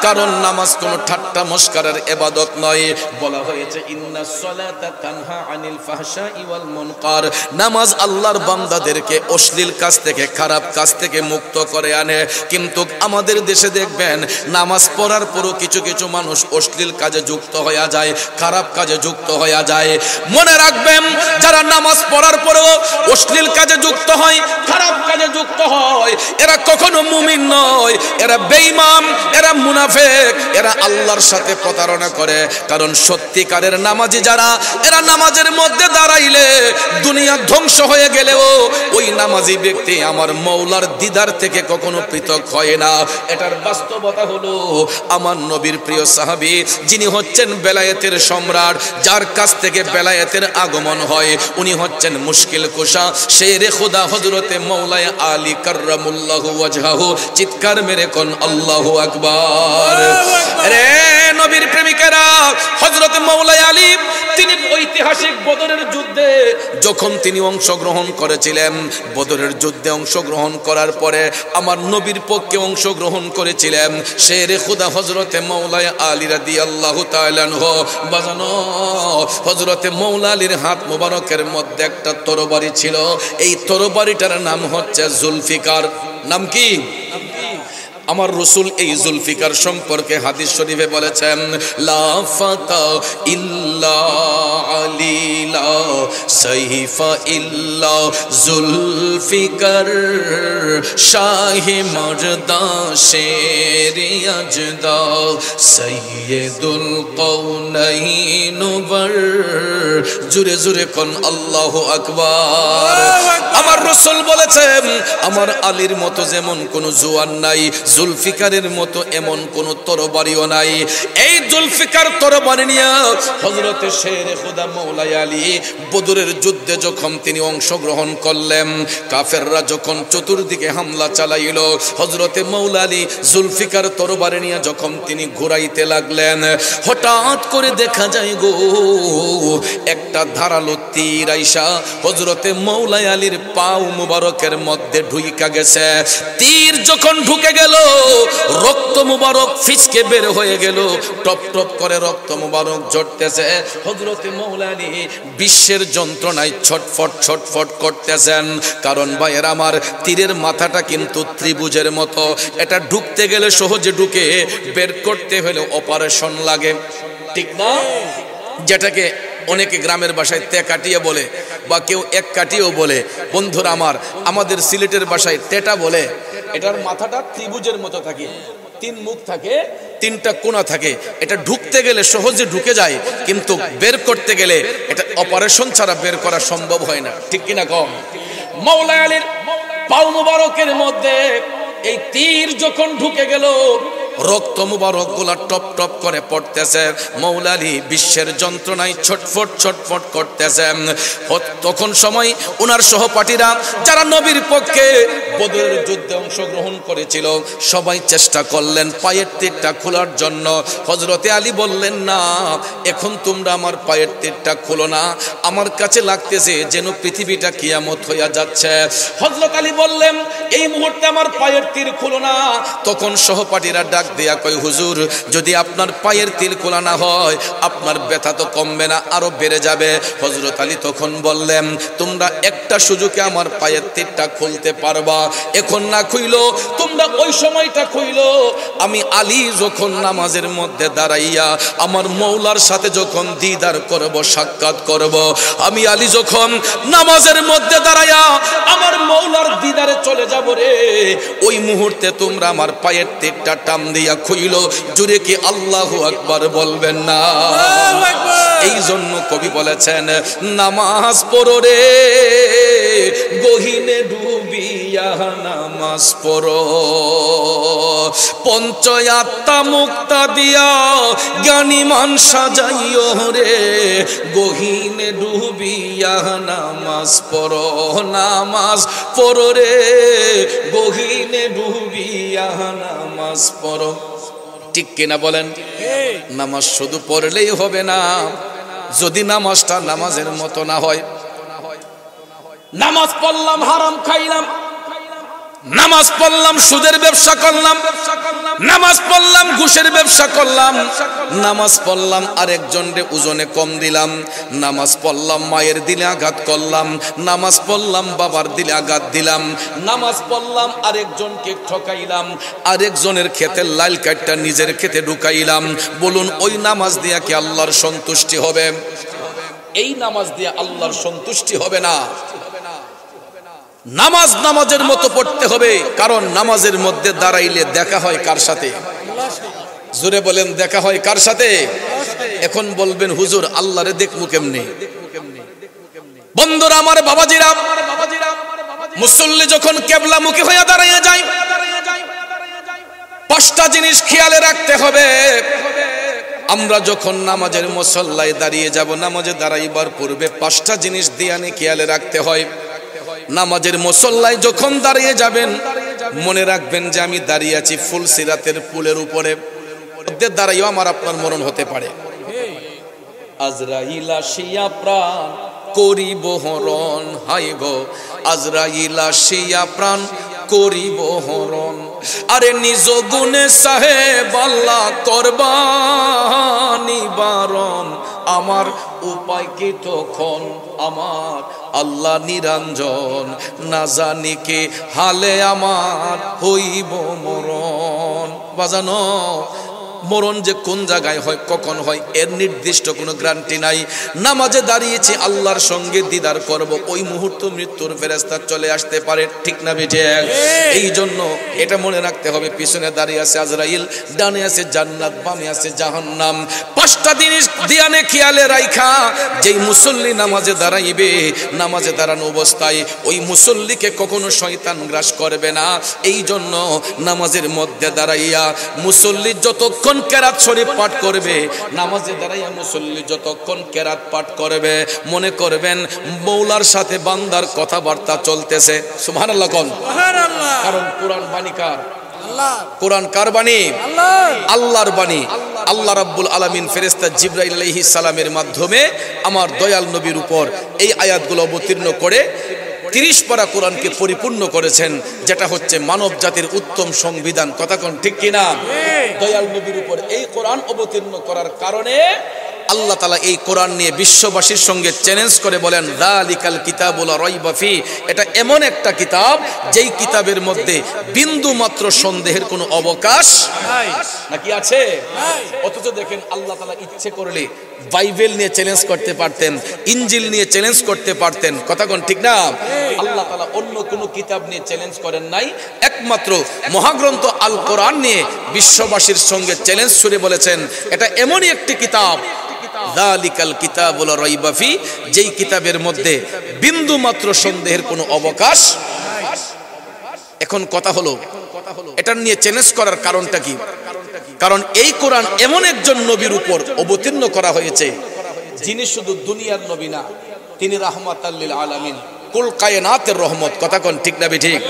কারণ নামাজ কোনো ঠাট্টা মশকারের ইবাদত নয়। বলা হয়েছে ইন্নাস সালাতা তানহা আনিল ফাহশাই ওয়াল মুনকার, নামাজ আল্লাহর বান্দাদেরকে অশ্লীল কাজ থেকে, খারাপ কাজ থেকে মুক্ত করে আনে। কিন্তু আমাদের দেশে দেখবেন নামাজ পড়ার পরও কিছু কিছু মানুষ অশ্লীল কাজে যুক্ত হয়ে যায়, খারাপ কাজে যুক্ত হয়ে যায়। মনে রাখবেন, যারা নামাজ পড়ার পরেও অশ্লীল কাজে যুক্ত হয়, খারাপ কাজে যুক্ত হয়, এরা কখনো মুমিন নয়, এরা বেঈমান, এরা মুনাফিক, এরা আল্লাহর সাথে প্রতারণা করে। কারণ সত্যিকারের নামাজি যারা, এরা নামাজের মধ্যে দাঁড়াইলে দুনিয়া ধ্বংস হয়ে গেলেও ওই নামাজি ব্যক্তি আমার মওলার দিদার থেকে কখনো পৃথক হয় না। এটার বাস্তবতা হলো আমার নবীর প্রিয় সাহাবী, যিনি হচ্ছেন বেলায়েতের সম্রাট, যার কাছ থেকে বেলায়েতের আগমন হয়, উনি হচ্ছেন মুশকিল কুশা শেরে খুদা হযরতে মাওলায়ে আলী কাররামুল্লাহু ওয়াজহাহু। চিৎকার মেরে কোন আল্লাহু আকবার। রে নবীর প্রেমিকেরা, হযরতে মাওলায়ে আলী তিনি ঐতিহাসিক বদরের যুদ্ধে যখন তিনি অংশগ্রহণ করেছিলেন, বদরের যুদ্ধে অংশগ্রহণ করার পরে আমার নবীর পক্ষে অংশগ্রহণ করেছিলেন শেরে খুদা হযরতে মাওলায়ে আলী রাদিয়াল্লাহু তাআলা আনহু। বাজানো, হযরতে মাওলা আলীর হাত মোবারকের মধ্যে একটা তরবারি ছিল, এই তরবারিটার নাম হচ্ছে জুলফিকার। নাম কি? আমার রাসূল এই জুলফিকার সম্পর্কে হাদিস শরীফে বলেছেন, লা ফাতা ইল্লা আলী লা সাইফা ইল্লা জুলফিকার, শাহে মর্দা শেরে আজদা সাইয়্যিদুল কওনাইন বর। জোরে জোরে কোন আল্লাহু আকবার। আমার রাসূল বলেছেন, আমার আলীর মতো যেমন কোন জওয়ান নাই, জুলফিকারের মতো এমন কোন তরবারিও নাই। এই জুলফিকার তরবারি নিয়ে হযরতে শেরে খুদা মাওলায়ে আলী বদরের যুদ্ধে যখন তিনি অংশগ্রহণ করলেন, কাফেররা যখন চতুর্দিকে হামলা চালাইল, হযরতে মাওলা আলী জুলফিকার তরবারি নিয়ে যখন তিনি ঘুরাইতে লাগলেন, হঠাৎ করে দেখা যায় গো একটা ধারালো তীর আইসা হযরতে মাওলায়ে আলীর পাও মুবারকের মধ্যে ঢুইকা গেছে। তীর যখন ঢুকে গেল, রক্ত মুবারক ফিসকে বের হয়ে গেল, টপ টপ করে রক্ত মুবারক ঝরতেছে। হযরতে মাওলা আলী বিশ্বের যন্ত্রণায় ছটফট ছটফট করতেছেন। কারণ ভাইয়ের আমার, তীরের মাথাটা কিন্তু ত্রিভুজের মতো, এটা ঢুকতে গেলে সহজে ঢুকে, বের করতে হলে অপারেশন লাগে, ঠিক না? যেটাকে অনেকে গ্রামের ভাষায় তেকাটিয়ে বলে, বা কেউ এক কাটিয়েও বলে। বন্ধুরা আমার, আমাদের সিলেটের ভাষায় টেটা বলে। এটার মাথাটা ত্রিভুজের মতো থাকে, 3 মুখ থাকে, 3টা কোণা থাকে। এটা ঢুকতে গেলে সহজে ঢুকে যায়, কিন্তু বের করতে গেলে এটা অপারেশন ছাড়া বের করা সম্ভব হয় না, ঠিক কিনা কম? মাওলা আলীর পাও মুবারকের মধ্যে এই তীর যখন ঢুকে গেল, রক্ত মুবারক গুলা টপ টপ করে পড়তেছে। মৌলা আলী বিশ্বের যন্ত্রণায় ছটফট ছটফট করতেছে। তখন সময় ওনার সহপাঠীরা যারা নবীর পক্ষে বদরের যুদ্ধে অংশগ্রহণ করেছিল সবাই চেষ্টা করলেন পায়ের তীরটা খোলার জন্য। হযরতে আলী বললেন, না, এখন তোমরা আমার পায়ের তীরটা খোলো না, আমার কাছে লাগতেছে যেন পৃথিবীটা কিয়ামত হইয়া যাচ্ছে। হযরত আলী বললেন, এই মুহূর্তে আমার পায়ের তীর খোলো না। তখন সহপাঠীরা ডাক দিয়া কয়, হুজুর, যদি আপনার পায়ের তীর খোলা না হয় আপনার ব্যথা তো কমবে না, আরো বেড়ে যাবে। হযরত আলী তখন বললেন, তোমরা একটা সুযোগে আমার পায়ের তীরটা খুলতে পারবা, এখন না খুইলো তোমরা ওই সময়টা খুইলো। আমি আলী যখন নামাজের মধ্যে দাঁড়াইয়া আমার মৌলার সাথে যখন দিদার করব, সাক্ষাৎ করব, আমি আলী যখন নামাজের মধ্যে দাঁড়াইয়া আমার মৌলার দিদারে চলে যাব রে, ওই মুহূর্তে তোমরা আমার পায়ের তীরটা টান দিয়া খুইলো। জুড়ে কি আল্লাহু আকবার বলবেন না? এই জন্য কবি বলেছেন, নামাজ পড়ো রে গহীনে ডুবিয়া, নামাজ পড়ো পঞ্চয়াত্মা মুক্তা দিয়া, জ্ঞানীমান সাজাইও রে গহীনে ডুবিয়া, নামাজ পড়ো, নামাজ পড়ো রে গহীনে ডুবিয়া, নামাজ পড়ো। ঠিক কিনা বলেন? নামাজ শুধু পড়লেই হবে না, যদি নামাজটা নামাজের মতো না হয়। নামাজ পড়লাম হারাম খাইলাম, নামাজ পড়লাম সুদের ব্যবসা করলাম, নামাজ পড়লাম ঘুষের ব্যবসা করলাম, নামাজ পড়লাম আরেকজনকে ওজনে কম দিলাম, নামাজ পড়লাম মায়ের দিলে আঘাত করলাম, নামাজ পড়লাম বাবার দিলে আঘাত দিলাম, নামাজ পড়লাম আরেকজনকে ঠকাইলাম, আরেকজনের ক্ষেতের লাল কাঠটা নিজের ক্ষেতে ঢুকাইলাম। বলুন, ওই নামাজ দিয়া কি আল্লাহর সন্তুষ্টি হবে? এই নামাজ দিয়া আল্লাহর সন্তুষ্টি হবে না। নামাজ নামাজের মতো পড়তে হবে, কারণ নামাজের মধ্যে দাঁড়াইলে দেখা হয় কার সাথে? জোরে বলেন, দেখা হয় কার সাথে? এখন বলবেন, হুজুর আল্লাহরে দেখবো কেমনে? বন্ধুরা আমার, বাবাজিরা, মুসল্লি যখন কিবলামুখী হয়ে দাঁড়িয়ে যায়, পাঁচটা জিনিস খেয়ালে রাখতে হবে। আমরা যখন নামাজের মুসল্লায় দাঁড়িয়ে যাব, নামাজে দাঁড়াইবার পূর্বে পাঁচটা জিনিস দিয়ানে খেয়ালে রাখতে হয়। নামাজের মুসল্লায় যখন দাঁড়িয়ে যাবেন, মনে রাখবেন যে আমি দাঁড়িয়ে আছি ফুলসিরাতের পুলের উপরে, দাঁড়াইও আমার আপনার মরণ হতে পারে। আজরাইল আসিয়া প্রাণ করিব হরণ, হাই গো আজরাইল আসিয়া প্রাণ করিব হরণ, আরে নিজ গুণে সাহেব আল্লাহ করবা নিবারণ, আমার উপায় কি তখন আমার আল্লাহ নিরঞ্জন, না জানি কে হালে আমার হইব মরণ। বাজানো, মরণ যে কোন জায়গায় হয়, কখন হয়, এর নির্দিষ্ট কোনো গ্যারান্টি নাই। নামাজে দাঁড়িয়েছি আল্লাহর সঙ্গে দিদার করব, ওই মুহূর্তে মৃত্যুর ফেরেশতা চলে আসতে পারে, ঠিক না বেঠে? এই জন্য এটা মনে রাখতে হবে, পিছনে দাঁড়িয়ে আছে আজরাইল, ডানে আছে জান্নাত, বামে আছে জাহান্নাম। পাঁচটা জিনিস দিয়ানে খেয়ালে রাইখা যেই মুসল্লি নামাজে দাঁড়াইবে, নামাজে দাঁড়ানো অবস্থায় ওই মুসল্লিকে কখনো শয়তান গ্রাস করবে না। এই জন্য নামাজের মধ্যে দাঁড়াইয়া মুসল্লি যতক্ষণ কেরাত শরীফ পাঠ করবে, নামাজে দাঁড়াইয়া মুসল্লি যতক্ষণ কেরাত পাঠ করবে, মনে করবেন মৌলার সাথে বান্দার কথাবার্তা চলতেছে। সুবহানাল্লাহ কোন? সুবহানাল্লাহ। কারণ কোরআন বাণী কার? আল্লাহ। কোরআন কার বাণী? আল্লাহ, আল্লাহর বাণী। আল্লাহ রাব্বুল আলামিন ফেরেশতা জিবরাইল আলাইহিস সালামের মাধ্যমে আমার দয়াল নবীর উপর এই আয়াতগুলো অবতীর্ণ করে 30 পারা কোরআনকে পরিপূর্ণ করেছেন, যেটা হচ্ছে মানব জাতির উত্তম সংবিধান। কথা কোন ঠিক কিনা? দয়াল নবীর উপর এই কোরআন অবতীর্ণ করার কারণে আল্লাহ তাআলা এই কোরআন নিয়ে বিশ্ববাসীর সঙ্গে চ্যালেঞ্জ করে বলেন, যালিকাল কিতাবুল লা রাইবা ফি, এটা এমন একটা কিতাব যেই কিতাবের মধ্যে বিন্দু মাত্র সন্দেহের কোনো অবকাশ নাই। নাকি আছে? অথচ দেখেন আল্লাহ তাআলা ইচ্ছে করলে বাইবেল নিয়ে চ্যালেঞ্জ করতে পারতেন, ইনজিল নিয়ে চ্যালেঞ্জ করতে পারতেন। কথা কোন ঠিক না? আল্লাহ তাআলা অন্য কোনো কিতাব নিয়ে চ্যালেঞ্জ করেন নাই, একমাত্র মহাগ্রন্থ আল কোরআন নিয়ে বিশ্ববাসীর সঙ্গে চ্যালেঞ্জ ছুড়ে বলেছেন, এটা এমনই একটি কিতাব, যালিকাল কিতাবুল লা রাইবা ফি, যেই কিতাবের মধ্যে বিন্দু মাত্র সন্দেহের কোনো অবকাশ। এখন কথা হলো, এটা নিয়ে চ্যালেঞ্জ করার কারণটা কি? কারণ এই কোরআন এমন একজন নবীর উপর অবতীর্ণ করা হয়েছে যিনি শুধু দুনিয়ার নবী না, তিনি রাহমাতাল লিল আলামিন, কুল কায়নাতের রহমত। কথা কোন ঠিক না ঠিক?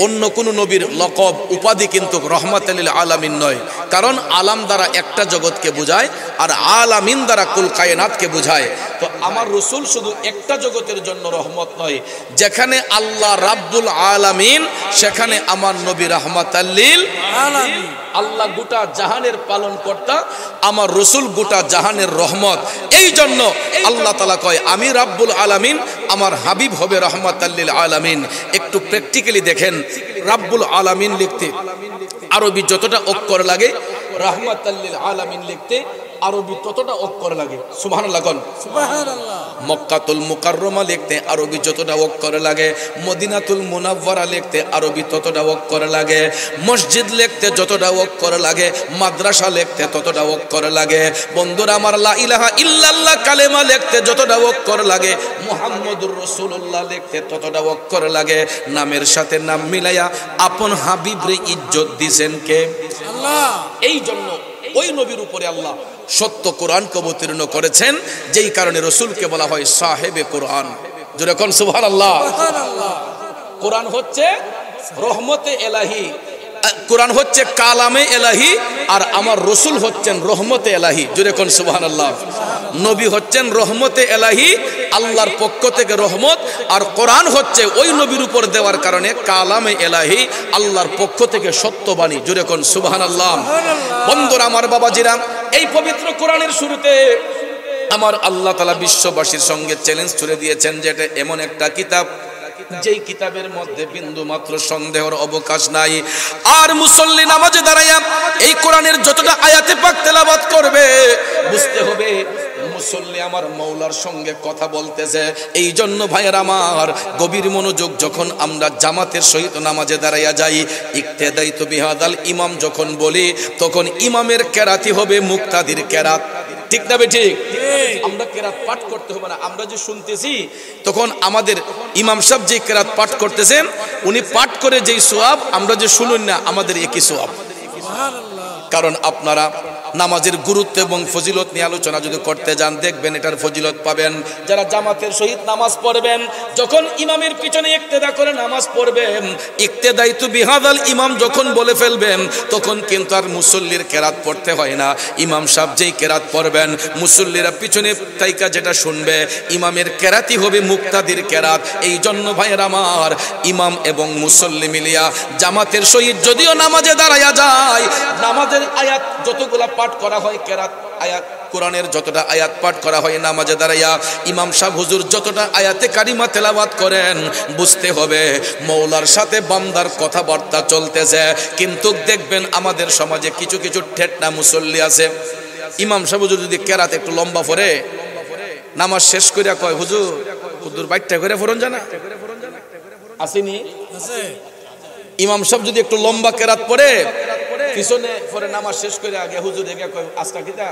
অন্য কোন নবীর লকব উপাধি কিন্তু রহমাতাল লিল আলামিন নয়, কারণ আলাম দ্বারা একটা জগৎকে বোঝায় আর আলামিন দ্বারা কুল কায়নাতকে বোঝায়। তো আমার রাসূল শুধু একটা জগতের জন্য রহমত নয়, যেখানে আল্লাহ রাব্বুল আলামিন সেখানে আমার নবী রাহমাতাল লিল আলামিন। আল্লাহ গোটা জাহানের পালন কর্তা, আমার রাসূল গোটা জাহানের রহমত। এই জন্য আল্লাহ তাআলা কয় আমি রাব্বুল আলামিন, আমার হাবিব হবে রাহমাতাল লিল আলামিন। একটু প্র্যাকটিক্যালি দেখেন, রাব্বুল আলামিন লিখতে আরবি যতটা অক্ষর লাগে, রাহমাতাল লিল আলামিন লিখতে আরবি ততটা অক্ষর লাগে। সুবহানাল্লাহ কোন সুবহানাল্লাহ। মক্কাতুল মুকাররমা লিখতে আরবি যতটা অক্ষর লাগে, মদিনাতুল মুনাওয়ারা লিখতে আরবি ততটা অক্ষর লাগে, মসজিদ লিখতে যতটা অক্ষর লাগে, মাদ্রাসা লিখতে ততটা অক্ষর লাগে। বন্ধুরা আমার, লা ইলাহা ইল্লাল্লাহ কালেমা লিখতে যতটা অক্ষর লাগে, মুহাম্মদুর রাসূলুল্লাহ লিখতে ততটা অক্ষর লাগে। নামের সাথে নাম মিলাইয়া আপন হাবিবরে ইজ্জত দিবেন কে? আল্লাহ। এই জন্য ওই নবীর উপরে আল্লাহ সত্য কোরআনকে অবতীর্ণ করেছেন, যেই কারণে রাসূলকে বলা হয় সাহেবে কোরআন। জোরে কোন সুবহানাল্লাহ। কোরআন হচ্ছে রহমতে এলাহি, কোরআন হচ্ছে কালামে এলাহি, আর আমার রাসূল হচ্ছেন রহমতে এলাহি। জোরে কোন সুবহানাল্লাহ। নবী হচ্ছেন রহমতে এলাহি, আল্লাহর পক্ষ থেকে রহমত, আর কোরআন হচ্ছে ওই নবীর উপর দেওয়ার কারণে কালামে এলাহি, আল্লাহর পক্ষ থেকে সত্যবাণী। জোরে কোন সুবহানাল্লাহ। বন্ধুরা আমার, বাবাজিরা, এই পবিত্র কোরআনের শুরুতে আমার আল্লাহ তাআলা বিশ্ববাসীর সঙ্গে চ্যালেঞ্জ ছুড়ে দিয়েছেন যে এটা এমন একটা কিতাব যেই কিতাবের মধ্যে বিন্দু মাত্র সন্দেহের অবকাশ নাই। আর মুসল্লি নামাজে দাঁড়াইয়া এই কোরআনের যতটা আয়াতে পাক তেলাওয়াত করবে, বুঝতে হবে মুসল্লি আমার মওলার সঙ্গে কথা বলতেছে। এই জন্য ভাইয়ের আমার, গভীর মনোযোগ, যখন আমরা জামাতের সহিত নামাজে দাঁড়াইয়া যাই, ইক্তেদাইতু বিহাদাল ইমাম যখন বলি, তখন ইমামের কেরাতি হবে মুক্তাদির কেরাত। ঠিক না ঠিক? আমরা কেরাত পাঠ করতে হবে না, আমরা যে শুনতেছি, তখন আমাদের ইমাম সাহেব যে কেরাত পাঠ করতেছেন, উনি পাঠ করে যেই সওয়াব, আমরা যে শুনুন না, আমাদের একই সওয়াব। কারণ আপনারা নামাজের গুরুত্ব এবং ফজিলত নিয়ে আলোচনা যদি করতে যান, দেখবেন এটার ফজিলত পাবেন। যারা জামাতের সহিত নামাজ পড়বেন, যখন ইমামের পিছনে ইক্তেদা করে নামাজ পড়বেন, ইক্তেদাইতু বিহাদাল ইমাম যখন বলে ফেলবেন, তখন কিন্তু আর মুসল্লির কেরাত পড়তে হয় না। ইমাম সাহেব যেই কেরাত পড়বেন, মুসল্লিরা পিছনে তাইকা যেটা শুনবে, ইমামের কেরাতই হবে মুক্তাদির কেরাত। এই জন্য ভাইয়ের আমার, ইমাম এবং মুসল্লি মিলিয়া জামাতের সহিত যদিও নামাজে দাঁড়াইয়া যায়, নামাজের আয়াত যতগুলা পাঠ করা হয়, কেরাত আয়াত কোরআনের যতটা আয়াত পাঠ করা হয় নামাজে দাঁড়াইয়া, ইমাম সাহেব হুজুর যতটা আয়াতে কারিমা তেলাওয়াত করেন, বুঝতে হবে মওলার সাথে বান্দার কথাবার্তা চলতেছে। কিন্তু দেখবেন আমাদের সমাজে কিছু কিছু ঠেটনা মুসল্লি আছে, ইমাম সাহেব হুজুর যদি কেরাত একটু লম্বা পড়ে, নামাজ শেষ করিয়া কয়, হুজুর হুজুর বাইটটা করে ফোরন জানা আসেনি? ইমাম সাহেব যদি একটু লম্বা কেরাত পড়ে, পিছনে পরে নামাজ শেষ করে আগে হুজুর এগিয়ে কয়, আজকা কিতা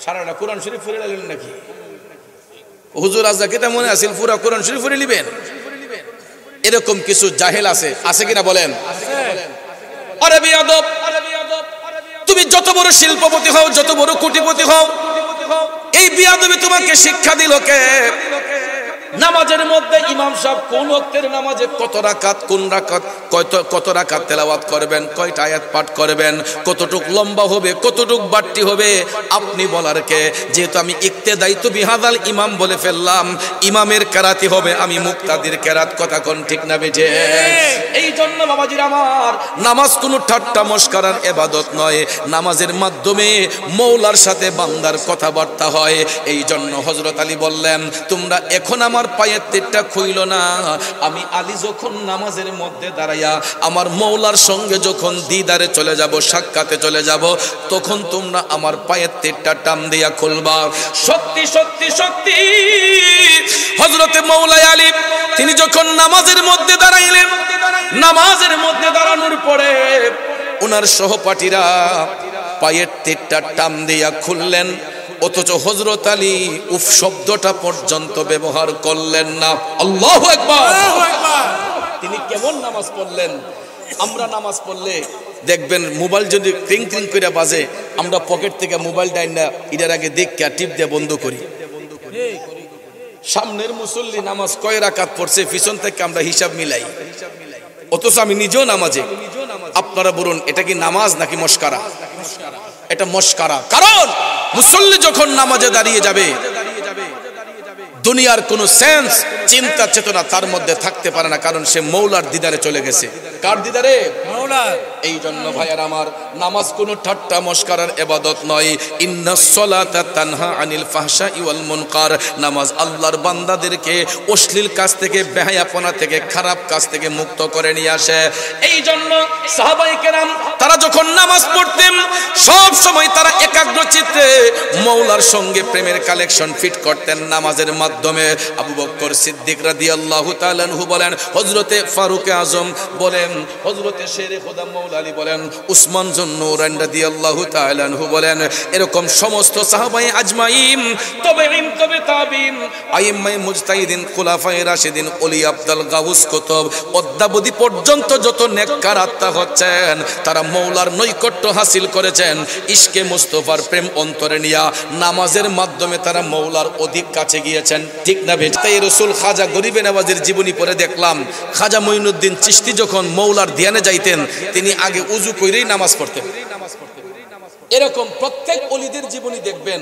সারাটা কোরআন শরীফ পড়ে নিলেন নাকি? হুজুর আজকা কিতা মনে আছিল পুরা কোরআন শরীফ পড়ে নিবেন? এরকম কিছু জাহেল আছে কিনা বলেন? আরে বিয়াদব, তুমি যত বড় শিল্পপতি হও, যত বড় কোটিপতি হও, এই বিয়াদবি তোমাকে শিক্ষা দিল কে? নামাজের মধ্যে ইমাম সাহেব কোন ওয়াক্তের নামাজে কত রাকাত, কোন রাকাত কত রাকাত তেলাওয়াত করবেন, কয়টা আয়াত পাঠ করবেন, কতটুক লম্বা হবে, কতটুক বাড়তি হবে, আপনি বলার কে? যেহেতু আমি ইক্তেদাইতু বিহাদাল ইমাম বলে ফেললাম, ইমামের কেরাতি হবে, আমি মুক্তাদির কেরাত। কথা কোন ঠিক না বেঠে? এই জন্য বাবাজির আমার, নামাজ কোনো ঠাট্টা মস্করার ইবাদত নয়, নামাজের মাধ্যমে মওলার সাথে বান্দার কথাবার্তা হয়। এই জন্য হযরত আলী বললেন, তোমরা এখন আমার পায়ের তেরটা খুইল না, আমি আলী যখন নামাজের মধ্যে দাঁড়াইয়া আমার মওলার সঙ্গে যখন দিদারে চলে যাব, সাক্ষাতে চলে যাব, তখন তোমরা আমার পায়ের তেরটা টান দিয়া খুলবা। সত্যি সত্যি সত্যি হযরতে মওলা আলী তিনি যখন নামাজের মধ্যে দাঁড়াইলেন, নামাজের মধ্যে দাঁড়ানোর পরে ওনার সহপাঠীরা পায়ের তেরটা টান দিয়া খুললেন, অথচ হযরত আলী উফ শব্দটা পর্যন্ত ব্যবহার করলেন না। আল্লাহু আকবার। তিনি কেমন নামাজ পড়লেন? আমরা নামাজ পড়লে দেখবেন মোবাইল যদি ক্রিং ক্রিং করে বাজে, আমরা পকেট থেকে মোবাইল ডাইন না এটার আগে দেখে টিপ দিয়ে বন্ধ করি। সামনের মুসল্লি নামাজ কয় রাকাত পড়ছে পিছন থেকে আমরা হিসাব মিলাই, অথচ আমি নিজেও নামাজে। আপনারা বলুন এটা কি নামাজ নাকি মস্কারা? এটা মস্কারা। কারণ মুসল্লি যখন নামাজে দাঁড়িয়ে যাবে, দুনিয়ার কোন সেন্স চিন্তা চেতনা তার মধ্যে থাকতে পারে না, কারণ সে মৌলার দিদারে চলে গেছে। কার দিদারে? মৌলার। এই জন্য ভাইয়ার আমার, নামাজ কোনো ঠাট্টা মস্কারার ইবাদত নয়। ইন্নাস সালাতা তানহা আনিল ফাহশাই ওয়াল মুনকার। নামাজ আল্লাহর বান্দাদেরকে অশ্লীল কাজ থেকে, বেহায়াপনা থেকে, খারাপ কাজ থেকে মুক্ত করে নিয়ে আসে। এই জন্য সাহাবায়ে কেরাম তারা যখন নামাজ পড়তেন সব সময় তারা একাগ্র চিত্তে মৌলার সঙ্গে প্রেমের কালেকশন ফিট করতেন নামাজের মাধ্যমে। আবু বকর সিদ্দিক রাদিয়াল্লাহু তাআলা আনহু বলেন, হযরতে ফারুক আযম বলেন, হযরতে শেরে খোদা মওলা আলী বলেন, উসমান যুন্নুরাইন রাদিয়াল্লাহু তাআলা আনহু বলেন, এরকম সমস্ত সাহাবায়ে আজমাইন, তবে তাবিঈন, আইম্মায়ে মুজতাহিদিন, খুলাফায়ে রাশিদিন, ওলি আব্দাল গাউস কুতুব, অদ্যাবধি পর্যন্ত যত নেককার আত্মা হচ্ছেন তারা মওলার নৈকট্য হাসিল করেছেন। ইশকে মুস্তাফার প্রেম অন্তরে নিয়া নামাজের মাধ্যমে তারা মওলার অধিক কাছে গিয়েছেন। ঠিক না বেঠিক? তাই রাসূল খাজা গরিবে নওয়াজের জীবনী পড়ে দেখলাম, খাজা মঈনুদ্দিন চিশতি যখন মওলার ধ্যানে যাইতেন তিনি আগে উযু কইরেই নামাজ পড়তেন। এরকম প্রত্যেক ওলিদের জীবনী দেখবেন,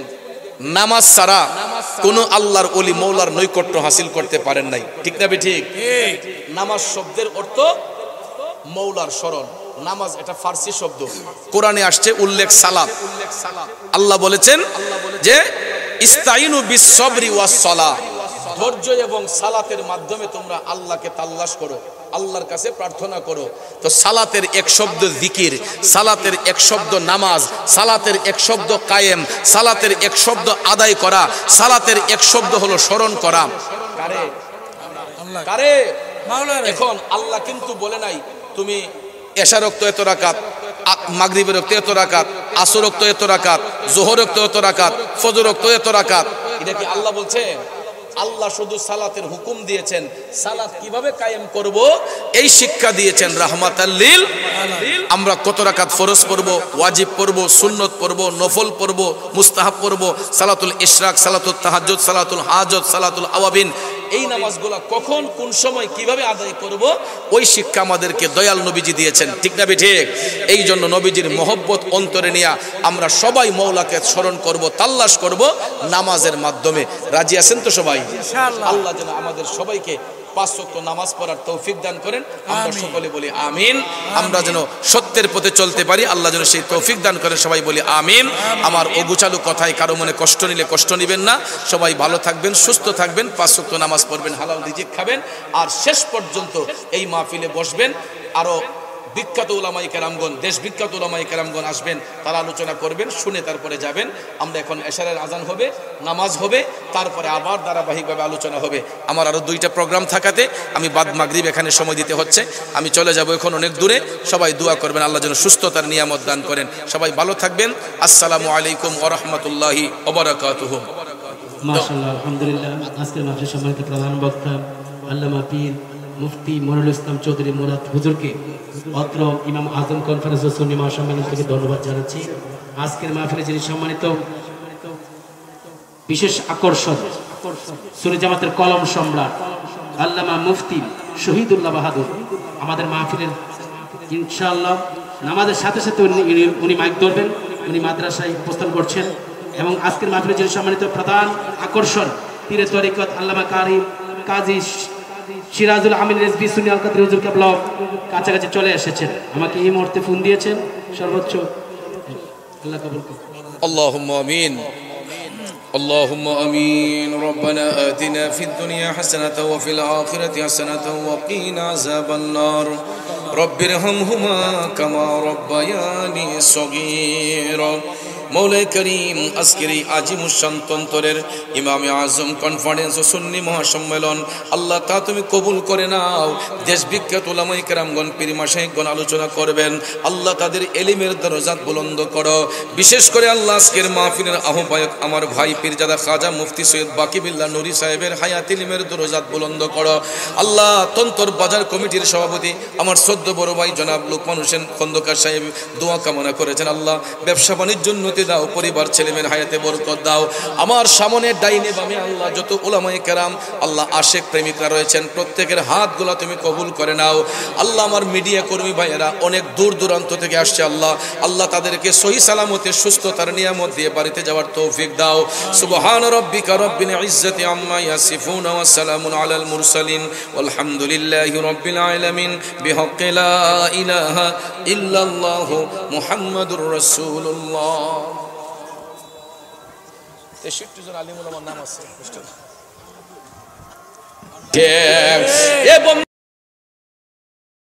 নামাজ ছাড়া কোন আল্লাহর ওলি মওলার নৈকট্য হাসিল করতে পারেন নাই। ঠিক না বেঠিক? নামাজ শব্দের অর্থ মওলার শরণ। নামাজ এটা ফার্সি শব্দ, কোরআনে আসছে উল্লেখ সালাত। আল্লাহ বলেছেন যে ইস্তাইনু বিস সবরি ওয়াস সালাহ, ধৈর্য এবং সালাতের মাধ্যমে তোমরা আল্লাহকে তাল্লাশ করো, আল্লাহর কাছে প্রার্থনা করো। তো সালাতের এক শব্দ জিকির, সালাতের এক শব্দ নামাজ, সালাতের এক শব্দ কায়েম, সালাতের এক শব্দ আদায় করা, সালাতের এক শব্দ হলো স্মরণ করা। কারে? কারে? এখন আল্লাহ কিন্তু বলে নাই তুমি এশা রক্ত এত রাকাত, মাগরিবের রক্ত এত রাকাত, আসর রক্ত এত রাকাত, যোহর রক্ত এত রাকাত, ফজর রক্ত এত রাকাত। এটা কি আল্লাহ বলছে? আল্লাহ শুধু সালাতের হুকুম দিয়েছেন, সালাত কিভাবে কায়েম করব এই শিক্ষা দিয়েছেন রাহমাতাল লিল। আমরা কত রাকাত ফরজ পড়ব, ওয়াজিব পড়ব, সুন্নত পড়ব, নফল পড়ব, মুস্তাহাব পড়ব, সালাতুল ইশরাক, সালাতুল তাহাজ্জুদ, সালাতুল হাজত, সালাতুল আওয়াবিন, এই নামাজগুলো কখন কোন সময় কিভাবে আদায় করব ওই শিক্ষা আমাদেরকে দয়াল নবীজি দিয়েছেন। ঠিক না বেঠিক? এই জন্য নবীজির মহব্বত অন্তরে নিয়ে আমরা সবাই মওলাকে স্মরণ করব, তাল্লাশ করব নামাজের মাধ্যমে। রাজি আছেন তো সবাই? ইনশাআল্লাহ। আল্লাহ যেন আমাদের সবাইকে 5 ওয়াক্ত নামাজ পড়ার তৌফিক দান করেন। আমরা সকলে বলি আমিন। আমরা যেন সত্যের পথে চলতে পারি, আল্লাহ যেন সেই তৌফিক দান করেন। সবাই বলি আমিন। আমার অগুচালু কথায় কারো মনে কষ্ট নিলে কষ্ট নেবেন না। সবাই ভালো থাকবেন, সুস্থ থাকবেন, 5 ওয়াক্ত নামাজ পড়বেন, হালাল রিজিক খাবেন, আর শেষ পর্যন্ত এই মাহফিলে বসবেন। আরো বিখ্যাত উলামায়ে কেরামগণ, দেশ বিখ্যাত উলামায়ে কেরামগণ আসবেন, তারা আলোচনা করবেন, শুনে তারপরে যাবেন। আমরা এখন এশারের আজান হবে, নামাজ হবে, তারপরে আবার ধারাবাহিকভাবে আলোচনা হবে। আমার আরো 2টা প্রোগ্রাম থাকাতে আমি বাদ মাগরিব এখানে সময় দিতে হচ্ছে, আমি চলে যাব এখন অনেক দূরে। সবাই দোয়া করবেন আল্লাহ যেন সুস্থতার নিয়ামত দান করেন। সবাই ভালো থাকবেন। আসসালামু আলাইকুম ওয়া রাহমাতুল্লাহি ওয়া বারাকাতুহু। মাশাআল্লাহ, আলহামদুলিল্লাহ। আজকের মাহফিলের সম্মানিত প্রধান বক্তা আল্লামা পীর মুফতি মনিরুল ইসলাম চৌধুরী মুরাদ হুজুরকে অত্র ইমাম আজম কনফারেন্স ও সুন্নি মহাসম্মেলন থেকে ধন্যবাদ জানাচ্ছি। আজকের মাহফিলে যিনি সম্মানিত বিশেষ আকর্ষণ, সুন্নি জামাতের কলম সম্রাট আল্লামা মুফতি শহীদুল্লাহ বাহাদুর, আমাদের মাহফিলের ইনশাআল্লাহ নামাজের সাথে সাথে উনি মাইক ধরবেন, উনি মাদ্রাসায় উপস্থান করছেন। এবং আজকের মাহফিলের যিনি সম্মানিত প্রধান আকর্ষণ পীরে তরিকত আল্লামা কাজী সিরাজুল আমিন রেজভী সুন্নি আল কাদরি হুজুর কেবলা কাছাকাছি চলে এসেছেন, আমাকে এই মুহূর্তে ফোন দিয়েছেন। সর্বোচ্চ আল্লাহ কবুল করুন। আল্লাহুম্মা আমিন। اللهم آمين. ربنا آتنا في الدنيا حسنة وفي الآخرة حسنة وقنا عذاب النار. رب ارحمهما كما ربياني صغيرا. মৌলাই করিম আজকের এই আজিমুশান তন্তরের ইমামে আজম কনফারেন্স ও সুন্নি মহাসম্মেলন আল্লাহ তা তুমি কবুল করে নাও। দেশ বিখ্যাত উলামায়ে কেরামগণ পীর মাশায়েখগণ আলোচনা করবেন, আল্লাহ তাদের এলিমের দরজাত বুলন্দ করো। বিশেষ করে আল্লাহ আজকের মাহফিলের আহ্বায়ক আমার ভাই পীরজাদা খাজা মুফতি সৈয়দ বাকিবিল্লাহ নুরি সাহেবের হায়াত ইলমের দরজাত বুলন্দ করো। আল্লাহ তন্তর বাজার কমিটির সভাপতি আমার শ্রদ্ধ বড় ভাই জনাব লোকমান হোসেন খন্দকার সাহেব দোয়া কামনা করেছেন, আল্লাহ ব্যবসা বাণিজ্য উন্নতি দাও, পরিবার ছেলেমেয়ের হায়াতে বরকত দাও। আমার সামনে ডাইনে বামে আল্লাহ যত উলামায়ে কেরাম আল্লাহ আশেক প্রেমিকরা রয়েছেন প্রত্যেকের হাতগুলো তুমি কবুল করে নাও। আল্লাহ আমার মিডিয়া কর্মী ভাইয়েরা অনেক দূর দূরান্ত থেকে আসছে, আল্লাহ আল্লাহ তাদেরকে সহি সালামতে সুস্থতার নিয়ামত দিয়ে বাড়িতে যাওয়ার তৌফিক দাও। সুবহান রাব্বিকা রাব্বিল ইজ্জাতি আম্মা ইয়াসিফুন ওয়া সালামুন আলাল মুরসালিন ওয়ালহামদুলিল্লাহি রাব্বিল আলামিন বিহাক্কি লা ইলাহা ইল্লাল্লাহ মুহাম্মাদুর রাসূলুল্লাহ। 63 জন আলিম ওলামার নাম আছে।